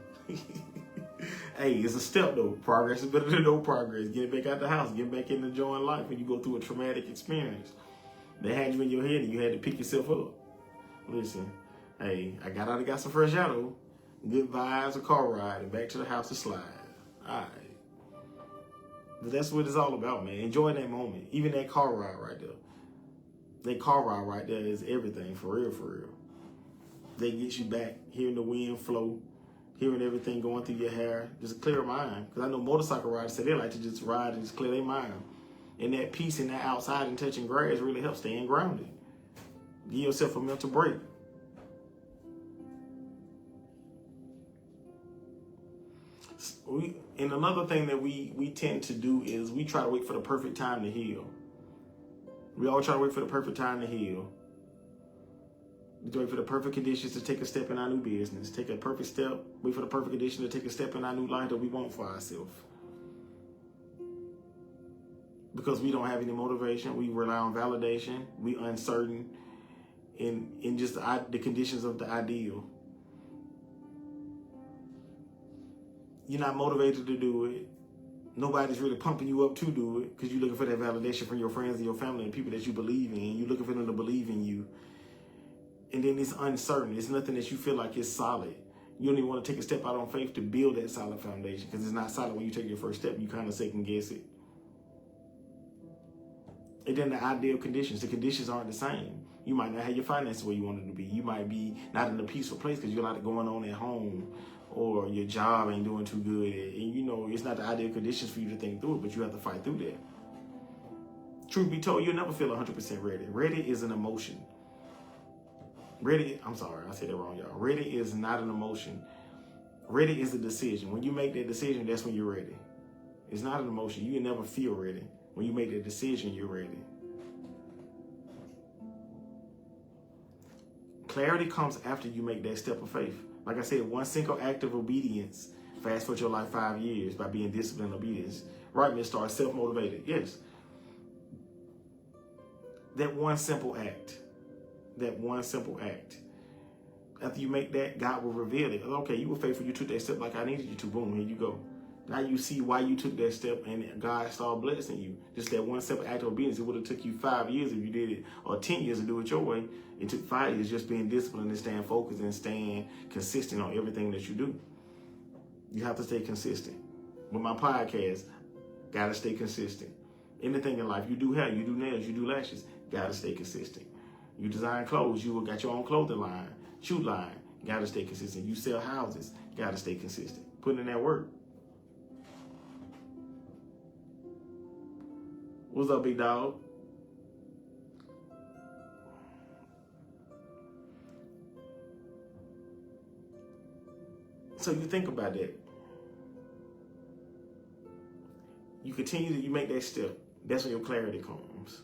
Hey, it's a step though. Progress is better than no progress. Getting back out the house, getting back into enjoying life when you go through a traumatic experience. They had you in your head and you had to pick yourself up. Listen, hey, I got out and got some fresh air though. Good vibes, a car ride, and back to the house to slide. All right. But that's what it's all about, man. Enjoy that moment. Even that car ride right there. That car ride right there is everything, for real, for real. They get you back, hearing the wind flow, hearing everything going through your hair. Just a clear mind. Because I know motorcycle riders say they like to just ride and just clear their mind. And that peace and that outside and touching grass really helps staying grounded. Give yourself a mental break. And another thing that we tend to do is we try to wait for the perfect time to heal. We all try to wait for the perfect time to heal. We wait for the perfect conditions to take a step in our new business. Take a perfect step. Wait for the perfect condition to take a step in our new life that we want for ourselves. Because we don't have any motivation. We rely on validation. We uncertain in just the conditions of the ideal. You're not motivated to do it. Nobody's really pumping you up to do it because you're looking for that validation from your friends and your family and people that you believe in. You're looking for them to believe in you. And then it's uncertain. It's nothing that you feel like is solid. You don't even want to take a step out on faith to build that solid foundation because it's not solid when you take your first step. You kind of second guess it. And then the ideal conditions. The conditions aren't the same. You might not have your finances where you want it to be. You might be not in a peaceful place because you got a lot going on at home. Or your job ain't doing too good. And you know, it's not the ideal conditions for you to think through it, but you have to fight through that. Truth be told, you'll never feel 100% ready. Ready is an emotion. I'm sorry, I said that wrong, y'all. Ready is not an emotion. Ready is a decision. When you make that decision, that's when you're ready. It's not an emotion. You can never feel ready. When you make that decision, you're ready. Clarity comes after you make that step of faith. Like I said, one single act of obedience fast forward your life 5 years by being disciplined obedience. Right, Miss Star, self-motivated. Yes. That one simple act. That one simple act. After you make that, God will reveal it. Okay, you were faithful. You took that step like I needed you to. Boom, here you go. Now you see why you took that step, and God started blessing you. Just that one simple act of obedience. It would have took you 5 years if you did it, or 10 years to do it your way. It took 5 years just being disciplined and staying focused and staying consistent on everything that you do. You have to stay consistent. With my podcast, gotta stay consistent. Anything in life, you do hair, you do nails, you do lashes, gotta stay consistent. You design clothes, you got your own clothing line, shoe line, gotta stay consistent. You sell houses, gotta stay consistent. Put in that work. What's up, big dog? So you think about that. You continue to, you make that step. That's when your clarity comes.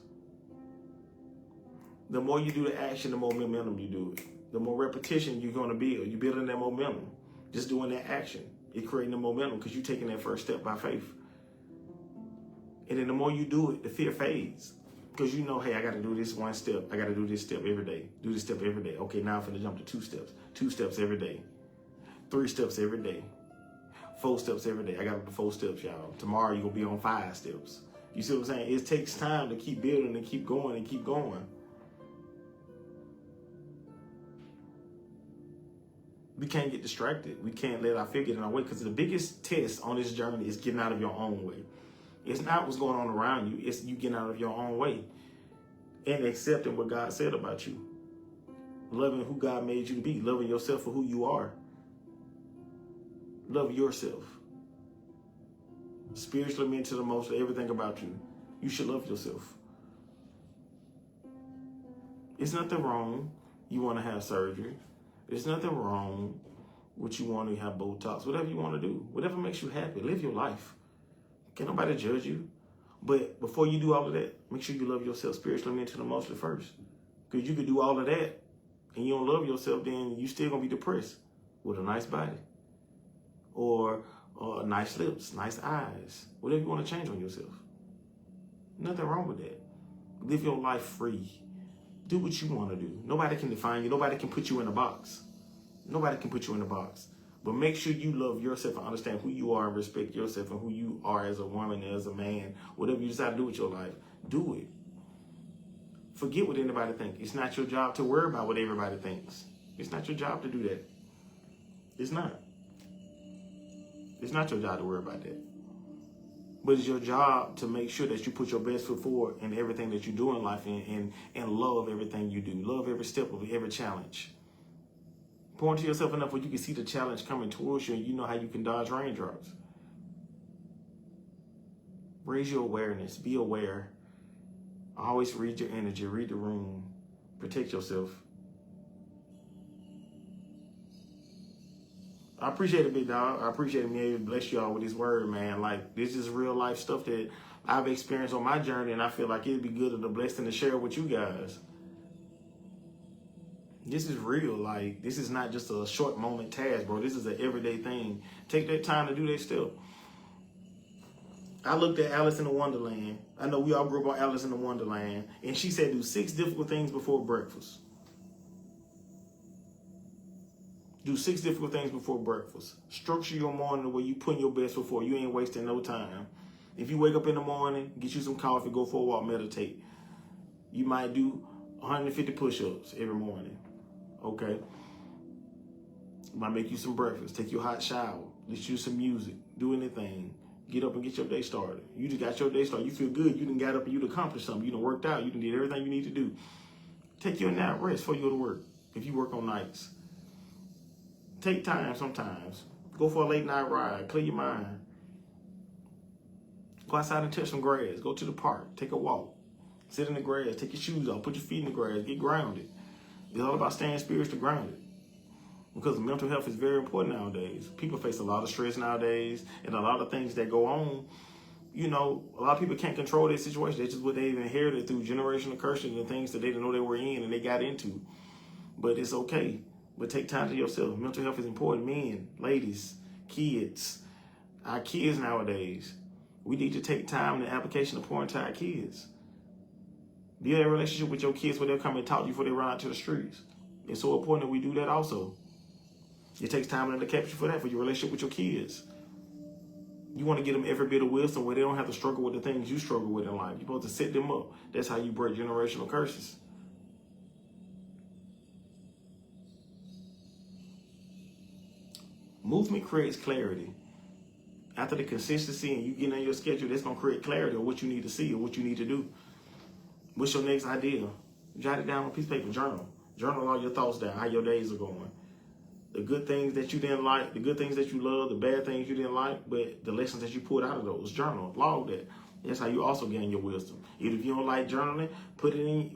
The more you do the action, the more momentum you do it. The more repetition you're going to build. You're building that momentum. Just doing that action. You're creating the momentum because you're taking that first step by faith. And then the more you do it, the fear fades. Because you know, hey, I got to do this one step. I got to do this step every day. Do this step every day. Okay, now I'm finna jump to 2 steps. 2 steps every day. 3 steps every day. 4 steps every day. I got up to 4 steps, y'all. Tomorrow you're going to be on 5 steps. You see what I'm saying? It takes time to keep building and keep going and keep going. We can't get distracted. We can't let our fear get in our way, because the biggest test on this journey is getting out of your own way. It's not what's going on around you. It's you getting out of your own way and accepting what God said about you. Loving who God made you to be. Loving yourself for who you are. Love yourself. Spiritually, mentally, emotionally, everything about you. You should love yourself. It's nothing wrong. You want to have surgery. There's nothing wrong with you want to have Botox. Whatever you want to do. Whatever makes you happy. Live your life. Can't nobody judge you. But before you do all of that, make sure you love yourself spiritually, mentally, emotionally first. Because you could do all of that and you don't love yourself, then you still going to be depressed with a nice body. Or nice lips, nice eyes. Whatever you want to change on yourself. Nothing wrong with that. Live your life free. Do what you want to do. Nobody can define you. Nobody can put you in a box. Nobody can put you in a box. But make sure you love yourself and understand who you are and respect yourself and who you are as a woman, as a man. Whatever you decide to do with your life, do it. Forget what anybody thinks. It's not your job to worry about what everybody thinks. It's not your job to do that. It's not. It's not your job to worry about that. But it's your job to make sure that you put your best foot forward in everything that you do in life and love everything you do. Love every step of every challenge. Pour into yourself enough where you can see the challenge coming towards you and you know how you can dodge raindrops. Raise your awareness. Be aware. Always read your energy. Read the room. Protect yourself. I appreciate it, big dog. I appreciate me able to bless y'all with this word, man. Like, this is real life stuff that I've experienced on my journey, and I feel like it'd be good and a blessing to share with you guys. This is real. Like, this is not just a short moment task, bro. This is an everyday thing. Take that time to do that step. I looked at Alice in the Wonderland. I know we all grew up on Alice in the Wonderland, and she said do 6 difficult things before breakfast. Do 6 difficult things before breakfast. Structure your morning the way you put your best foot forward. You ain't wasting no time. If you wake up in the morning, get you some coffee, go for a walk, meditate. You might do 150 push-ups every morning. Okay? You might make you some breakfast. Take your hot shower. Listen to some music. Do anything. Get up and get your day started. You just got your day started. You feel good. You done got up and you done accomplished something. You done worked out. You done did everything you need to do. Take your nap, rest before you go to work. If you work on nights. Take time sometimes. Go for a late night ride. Clear your mind. Go outside and touch some grass. Go to the park. Take a walk. Sit in the grass. Take your shoes off. Put your feet in the grass. Get grounded. It's all about staying spiritually grounded. Because mental health is very important nowadays. People face a lot of stress nowadays and a lot of things that go on. You know, a lot of people can't control their situation. That's just what they've inherited through generational curses and things that they didn't know they were in and they got into. But it's okay. But take time to yourself. Mental health is important. Men, ladies, kids, our kids nowadays. We need to take time in the application to pour into our kids. Build a relationship with your kids where they'll come and talk to you before they run out to the streets. It's so important that we do that also. It takes time and dedication for that, for your relationship with your kids. You want to give them every bit of wisdom where they don't have to struggle with the things you struggle with in life. You're supposed to set them up. That's how you break generational curses. Movement creates clarity. After the consistency and you get on your schedule, that's going to create clarity of what you need to see or what you need to do. What's your next idea? Jot it down on a piece of paper, journal. Journal all your thoughts down, how your days are going. The good things that you didn't like, the good things that you love, the bad things you didn't like, but the lessons that you pulled out of those. Journal, log that. That's how you also gain your wisdom. If you don't like journaling, put it in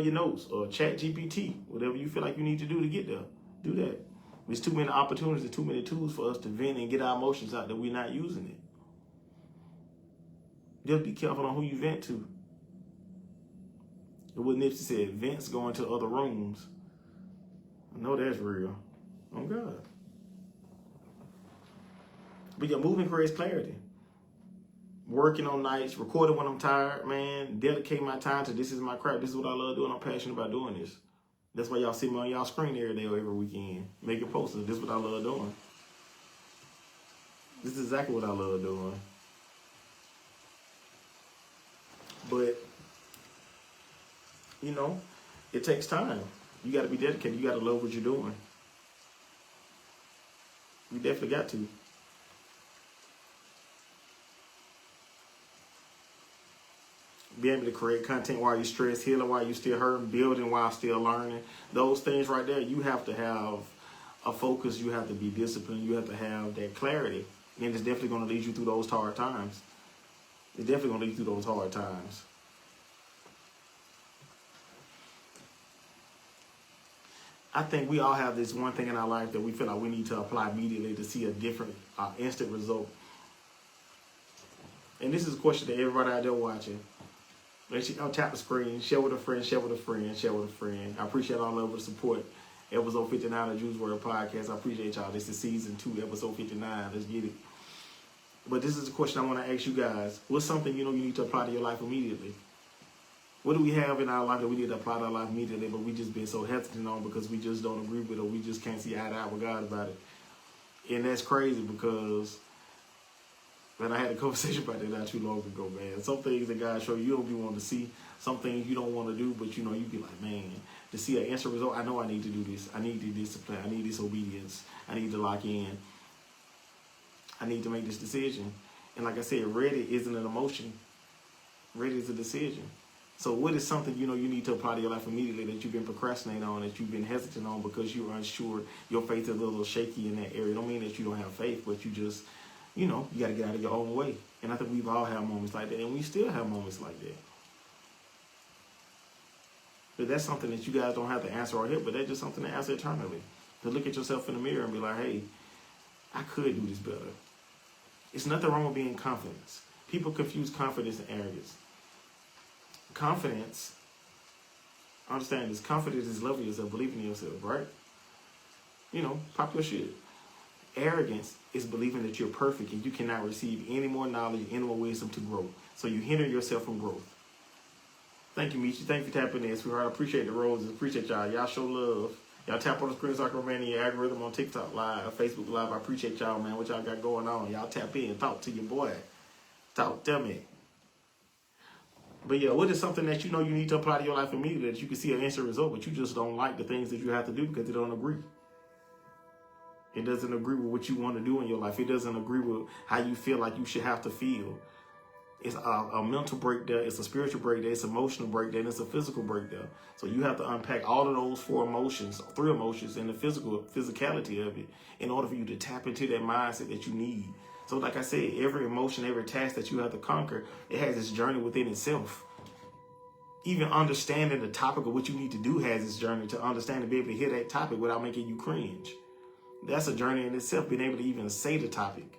your notes or chat GPT, whatever you feel like you need to do to get there. Do that. There's too many opportunities and too many tools for us to vent and get our emotions out that we're not using it. Just be careful on who you vent to. What Nipsey said, vents go into other rooms. I know that's real. Oh God. But your movement creates clarity. Working on nights, recording when I'm tired, man. Dedicate my time to this is my craft. This is what I love doing. I'm passionate about doing this. That's why y'all see me on y'all screen every day or every weekend. Making posters. This is what I love doing. This is exactly what I love doing. But, you know, it takes time. You got to be dedicated. You got to love what you're doing. You definitely got to. Be able to create content while you're stressed, healing while you're still hurting, building while still learning. Those things right there, you have to have a focus. You have to be disciplined. You have to have that clarity. And it's definitely going to lead you through those hard times. It's definitely going to lead you through those hard times. I think we all have this one thing in our life that we feel like we need to apply immediately to see a different, instant result. And this is a question to everybody out there watching. Make sure y'all tap the screen, share with a friend, share with a friend, share with a friend. I appreciate all of the support. Episode 59 of Juice WRLD Podcast. I appreciate y'all. This is season 2, episode 59. Let's get it. But this is a question I want to ask you guys. What's something you need to apply to your life immediately? What do we have in our life that we need to apply to our life immediately, but we just been so hesitant on because we just don't agree with it or we just can't see eye to eye with God about it? And that's crazy because, man, I had a conversation about that not too long ago, man. Some things that God show you don't be wanting to see. Some things you don't want to do, but you be like, man, to see an instant result, I know I need to do this. I need the discipline. I need this obedience. I need to lock in. I need to make this decision. And like I said, ready isn't an emotion. Ready is a decision. So what is something you need to apply to your life immediately that you've been procrastinating on, that you've been hesitant on because you're unsure, your faith is a little shaky in that area? Don't mean that you don't have faith, but you just, you got to get out of your own way. And I think we've all had moments like that, and we still have moments like that. But that's something that you guys don't have to answer right here, but that's just something to answer eternally. To look at yourself in the mirror and be like, hey, I could do this better. It's nothing wrong with being confident. People confuse confidence and arrogance. Confidence, understand this, confidence is loving yourself, believing in yourself, right? Pop your shit. Arrogance is believing that you're perfect and you cannot receive any more knowledge, any more wisdom to grow. So you hinder yourself from growth. Thank you, Michi. Thank you for tapping in, sweetheart. I appreciate the roses. Appreciate y'all. Y'all show love. Y'all tap on the screen so I can remain in your algorithm on TikTok Live, Facebook Live. I appreciate y'all, man. What y'all got going on? Y'all tap in. Talk to your boy. Talk to me. But yeah, what is something that you need to apply to your life immediately that you can see an instant result, but you just don't like the things that you have to do because they don't agree? It doesn't agree with what you want to do in your life. It doesn't agree with how you feel like you should have to feel. It's a mental breakdown. It's a spiritual breakdown. It's an emotional breakdown. It's a physical breakdown. So you have to unpack all of those 3 emotions, and the physicality of it in order for you to tap into that mindset that you need. So like I said, every emotion, every task that you have to conquer, it has its journey within itself. Even understanding the topic of what you need to do has its journey to understand and be able to hear that topic without making you cringe. That's a journey in itself, being able to even say the topic.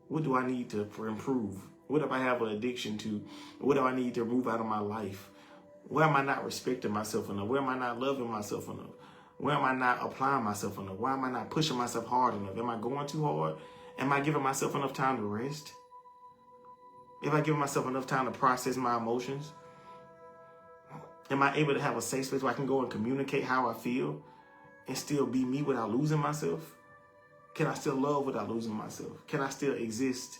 What do I need to improve? What if I have an addiction to? What do I need to move out of my life? Where am I not respecting myself enough? Where am I not loving myself enough? Where am I not applying myself enough? Why am I not pushing myself hard enough? Am I going too hard? Am I giving myself enough time to rest? Am I giving myself enough time to process my emotions? Am I able to have a safe space where I can go and communicate how I feel and still be me without losing myself? Can I still love without losing myself? Can I still exist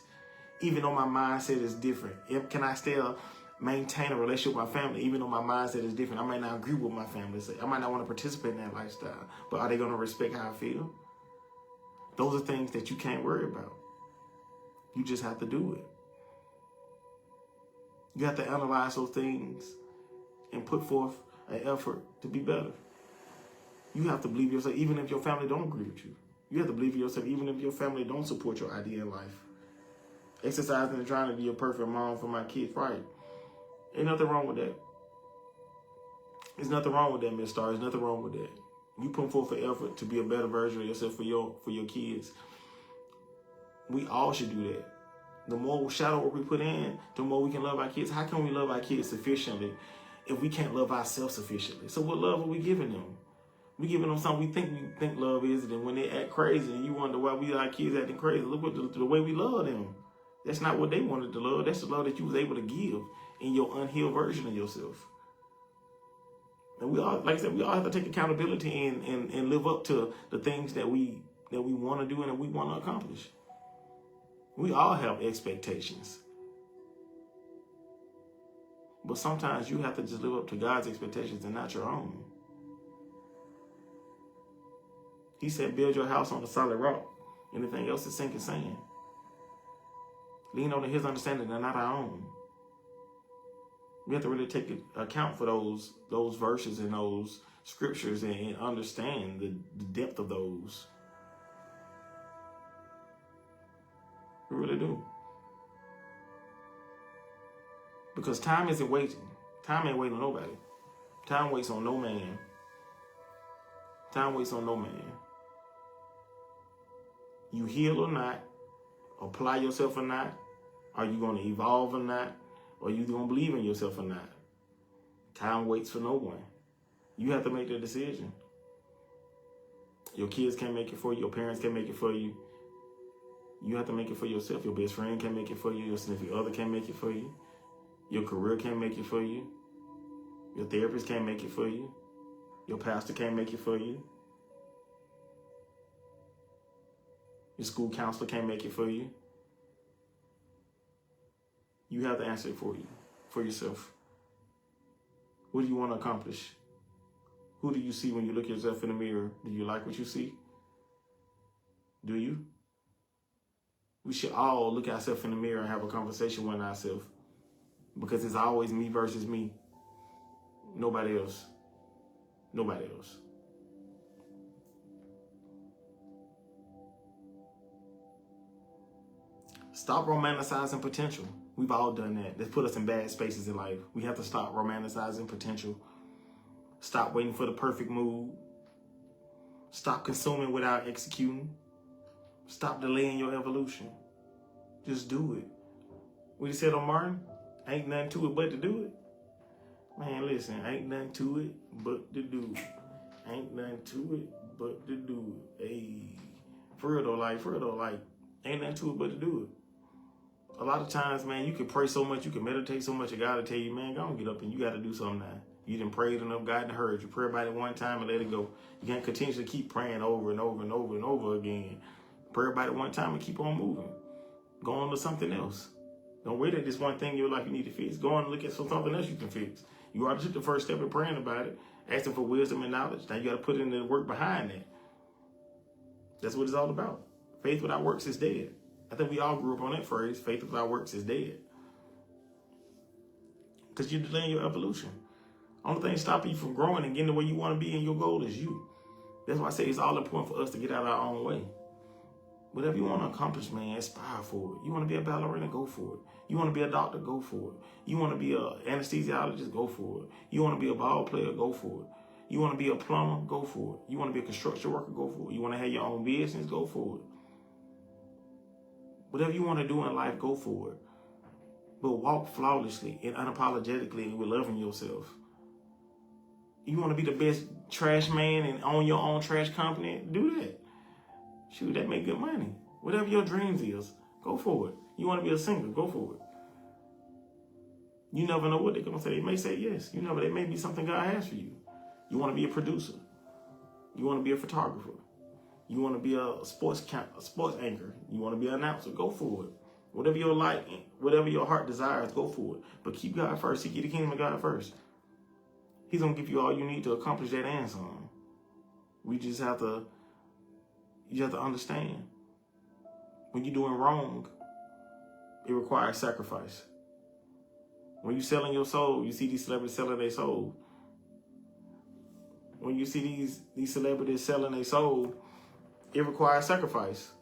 even though my mindset is different? Can I still maintain a relationship with my family even though my mindset is different? I might not agree with my family. I might not want to participate in that lifestyle, but are they going to respect how I feel? Those are things that you can't worry about. You just have to do it. You have to analyze those things and put forth an effort to be better. You have to believe yourself even if your family don't agree with you. You have to believe in yourself even if your family don't support your idea in life. Exercising and trying to be a perfect mom for my kids, right? Ain't nothing wrong with that. There's nothing wrong with that, Miss Star. There's nothing wrong with that. You put forth an effort to be a better version of yourself for your kids. We all should do that. The more shadow work we put in, the more we can love our kids. How can we love our kids sufficiently if we can't love ourselves sufficiently? So what love are we giving them? We giving them something we think love is, and when they act crazy, and you wonder why our kids acting crazy. Look what the way we love them. That's not what they wanted to love. That's the love that you was able to give in your unhealed version of yourself. And we all, like I said, we all have to take accountability and live up to the things that we want to do and that we want to accomplish. We all have expectations. But sometimes you have to just live up to God's expectations and not your own. He said, build your house on a solid rock. Anything else is sinking sand. Lean on his understanding and not our own. We have to really take account for those verses and those scriptures and understand the depth of those. We really do. Because time isn't waiting. Time ain't waiting on nobody. Time waits on no man. Time waits on no man. You heal or not, apply yourself or not, are you going to evolve or not, or are you going to believe in yourself or not? Time waits for no one. You have to make the decision. Your kids can't make it for you. Your parents can't make it for you. You have to make it for yourself. Your best friend can't make it for you. Your significant other can't make it for you. Your career can't make it for you. Your therapist can't make it for you. Your pastor can't make it for you. Your school counselor can't make it for you. You have to answer it for you, for yourself. What do you want to accomplish? Who do you see when you look at yourself in the mirror? Do you like what you see? Do you? We should all look at ourselves in the mirror and have a conversation with ourselves. Because it's always me versus me. Nobody else. Nobody else. Stop romanticizing potential. We've all done that. That's put us in bad spaces in life. We have to stop romanticizing potential. Stop waiting for the perfect mood. Stop consuming without executing. Stop delaying your evolution. Just do it. What you said on Martin? Ain't nothing to it but to do it. Man, listen, ain't nothing to it but to do it. Ain't nothing to it but to do it. Hey, for real though, like, ain't nothing to it but to do it. A lot of times, man, you can pray so much, you can meditate so much, and God will tell you, man, go on, get up and you got to do something now. You done prayed enough, God done heard you. Pray about it one time and let it go. You can't continue to keep praying over and over and over and over again. Pray about it one time and keep on moving. Go on to something else. Don't wait at this one thing in your life you need to fix. Go on and look at something else you can fix. You already took the first step in praying about it, asking for wisdom and knowledge. Now you got to put in the work behind that. That's what it's all about. Faith without works is dead. I think we all grew up on that phrase, faith without works is dead. Because you're delaying your evolution. Only thing stopping you from growing and getting to where you want to be and your goal is you. That's why I say it's all important for us to get out of our own way. Whatever you want to accomplish, man, aspire for it. You want to be a ballerina, go for it. You want to be a doctor, go for it. You want to be an anesthesiologist, go for it. You want to be a ball player, go for it. You want to be a plumber, go for it. You want to be a construction worker, go for it. You want to have your own business, go for it. Whatever you want to do in life, go for it. But walk flawlessly and unapologetically and with loving yourself. You want to be the best trash man and own your own trash company? Do that. Shoot, that make good money. Whatever your dreams is, go for it. You want to be a singer? Go for it. You never know what they're going to say. They may say yes. You never. They may be something God has for you. You want to be a producer. You want to be a photographer. You want to be a sports anchor. You want to be an announcer. Go for it. Whatever your light, whatever your heart desires, go for it. But keep God first. Seek the kingdom of God first. He's going to give you all you need to accomplish that and some. You have to understand. When you're doing wrong, it requires sacrifice. When you're selling your soul, you see these celebrities selling their soul. When you see these celebrities selling their soul, it requires sacrifice.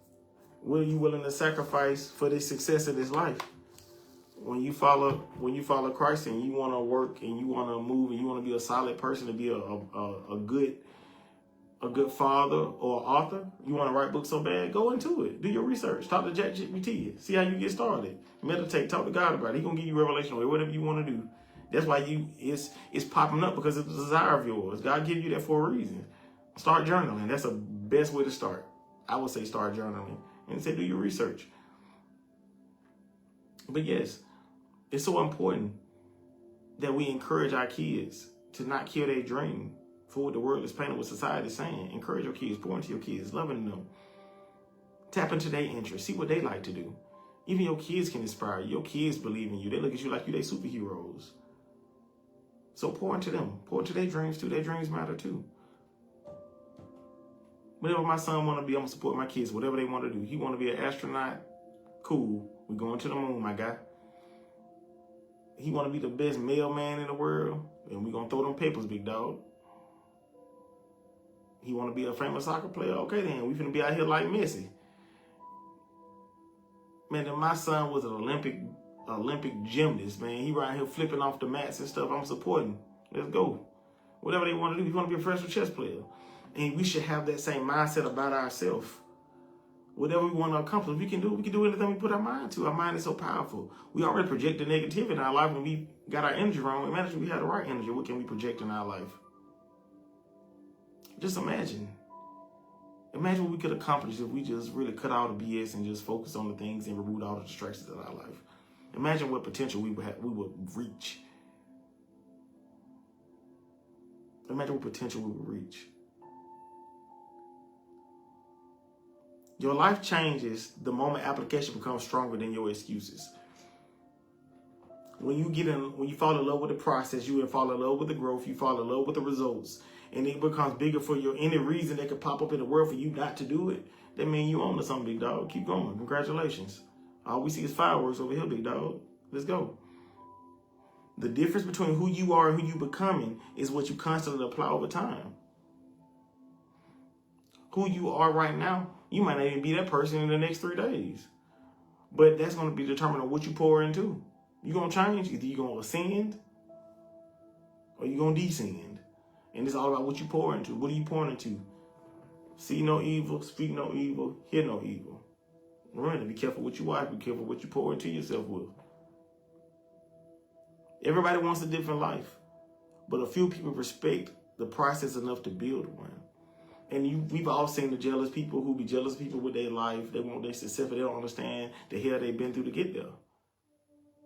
What are you willing to sacrifice for the success of this life? When you follow Christ and you want to work and you want to move and you want to be a solid person, to be a good father or author, you want to write books so bad, go into it. Do your research. Talk to ChatGPT. See how you get started. Meditate. Talk to God about it. He's gonna give you revelation or whatever you want to do. That's why it's popping up, because it's a desire of yours. God gave you that for a reason. Start journaling. That's the best way to start. I would say start journaling and say do your research. But yes, it's so important that we encourage our kids to not kill their dream for what the world is painting, what society is saying. Encourage your kids, pour into your kids, loving them. Tap into their interests, see what they like to do. Even your kids can inspire you. Your kids believe in you. They look at you like you're their superheroes. So pour into them. Pour into their dreams too. Their dreams matter too. Whatever my son want to be, I'm going to support my kids. Whatever they want to do. He want to be an astronaut. Cool. We're going to the moon, my guy. He want to be the best mailman in the world. And we're going to throw them papers, big dog. He want to be a famous soccer player? Okay, then. We finna be out here like Messi. Man, then my son was an Olympic gymnast, man. He right here flipping off the mats and stuff. I'm supporting. Let's go. Whatever they want to do. He want to be a professional chess player. And we should have that same mindset about ourselves. Whatever we want to accomplish, we can do anything we put our mind to. Our mind is so powerful. We already project the negativity in our life when we got our energy wrong. Imagine we had the right energy. What can we project in our life? Just imagine. Imagine what we could accomplish if we just really cut all the BS and just focus on the things and remove all the distractions in our life. Imagine what potential we would reach. Imagine what potential we would reach. Your life changes the moment application becomes stronger than your excuses. When you fall in love with the process, you fall in love with the growth, you fall in love with the results, and it becomes bigger for you. Any reason that could pop up in the world for you not to do it, that means you own to something, big dog. Keep going. Congratulations. All we see is fireworks over here, big dog. Let's go. The difference between who you are and who you becoming is what you constantly apply over time. Who you are right now, you might not even be that person in the next 3 days. But that's going to be determined on what you pour into. You're going to change. Either you're going to ascend or you're going to descend. And it's all about what you pour into. What are you pouring into? See no evil, speak no evil, hear no evil. Remember, be careful what you watch. Be careful what you pour into yourself with. Everybody wants a different life. But a few people respect the process enough to build one. And we've all seen the jealous people who be jealous people with their life. They want their success, but they don't understand the hell they've been through to get there.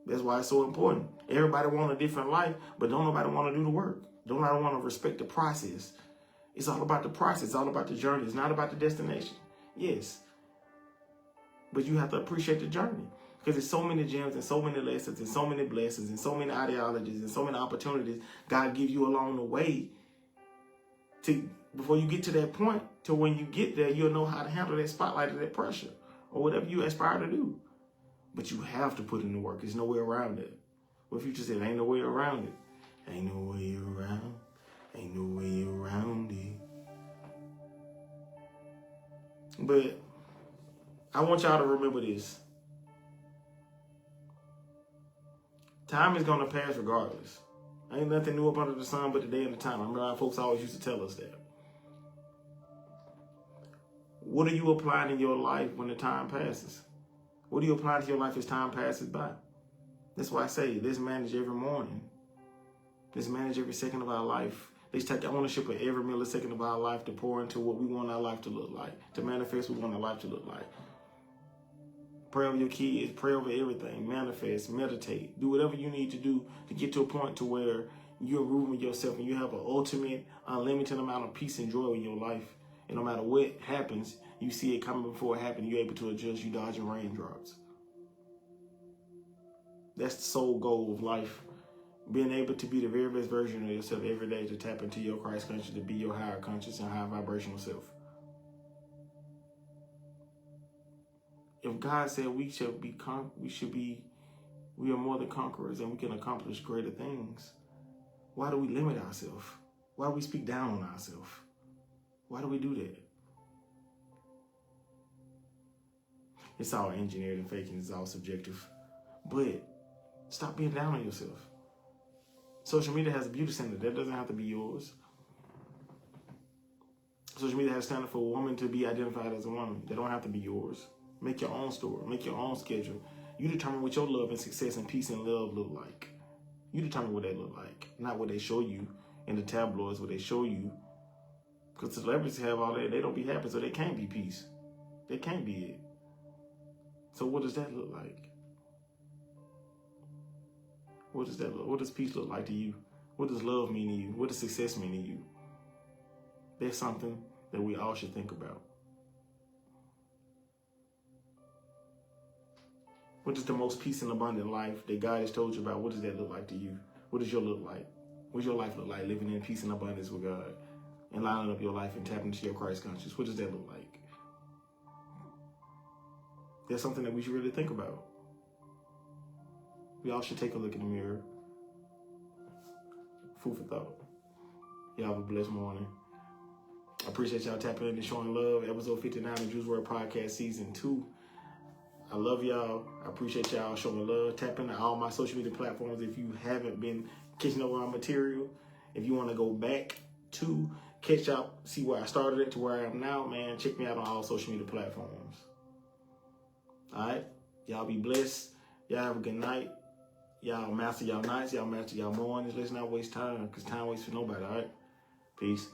That's why it's so important. Everybody want a different life, but don't nobody want to do the work. Don't nobody want to respect the process. It's all about the process. It's all about the journey. It's not about the destination. Yes. But you have to appreciate the journey. Because there's so many gems and so many lessons and so many blessings and so many ideologies and so many opportunities God gives you along the way before you get to that point, to when you get there, you'll know how to handle that spotlight or that pressure or whatever you aspire to do. But you have to put in the work. There's no way around it. What if you just said, ain't no way around it? Ain't no way around. Ain't no way around it. But I want y'all to remember this. Time is going to pass regardless. Ain't nothing new up under the sun but the day and the time. I remember our folks always used to tell us that. What are you applying in your life when the time passes? What are you applying to your life as time passes by? That's why I say, let's manage every morning. Let's manage every second of our life Let's take ownership of every millisecond of our life to pour into what we want our life to look like, to manifest what we want our life to look like. Pray over your kids, pray over everything, manifest, meditate, do whatever you need to do to get to a point to where you're moving yourself and you have an ultimate, unlimited amount of peace and joy in your life. And no matter what happens, you see it coming before it happens, you're able to adjust, you dodging raindrops. That's the sole goal of life. Being able to be the very best version of yourself every day, to tap into your Christ conscious, to be your higher conscious and high vibrational self. If God said we are more than conquerors and we can accomplish greater things, why do we limit ourselves? Why do we speak down on ourselves? Why do we do that? It's all engineered and fake and it's all subjective. But stop being down on yourself. Social media has a beauty standard. That doesn't have to be yours. Social media has a standard for a woman to be identified as a woman. They don't have to be yours. Make your own story. Make your own schedule. You determine what your love and success and peace and love look like. You determine what they look like. Not what they show you in the tabloids, what they show you. Because celebrities have all that. They don't be happy, so they can't be peace. They can't be it. So what does that look like? What does that look? What does peace look like to you? What does love mean to you? What does success mean to you? That's something that we all should think about. What is the most peace and abundant life that God has told you about? What does that look like to you? What does your look like? What does your life look like living in peace and abundance with God and lining up your life and tapping into your Christ conscious? What does that look like? That's something that we should really think about. We all should take a look in the mirror. Food for thought. Y'all have a blessed morning. I appreciate y'all tapping in and showing love. Episode 59 of Juice WRLD Podcast Season 2. I love y'all. I appreciate y'all showing love. Tap into all my social media platforms if you haven't been catching up on my material. If you want to go back to catch up, see where I started at to where I am now, man, check me out on all social media platforms. All right? Y'all be blessed. Y'all have a good night. Y'all master y'all nights. Y'all master y'all mornings. Let's not waste time because time waits for nobody, all right? Peace.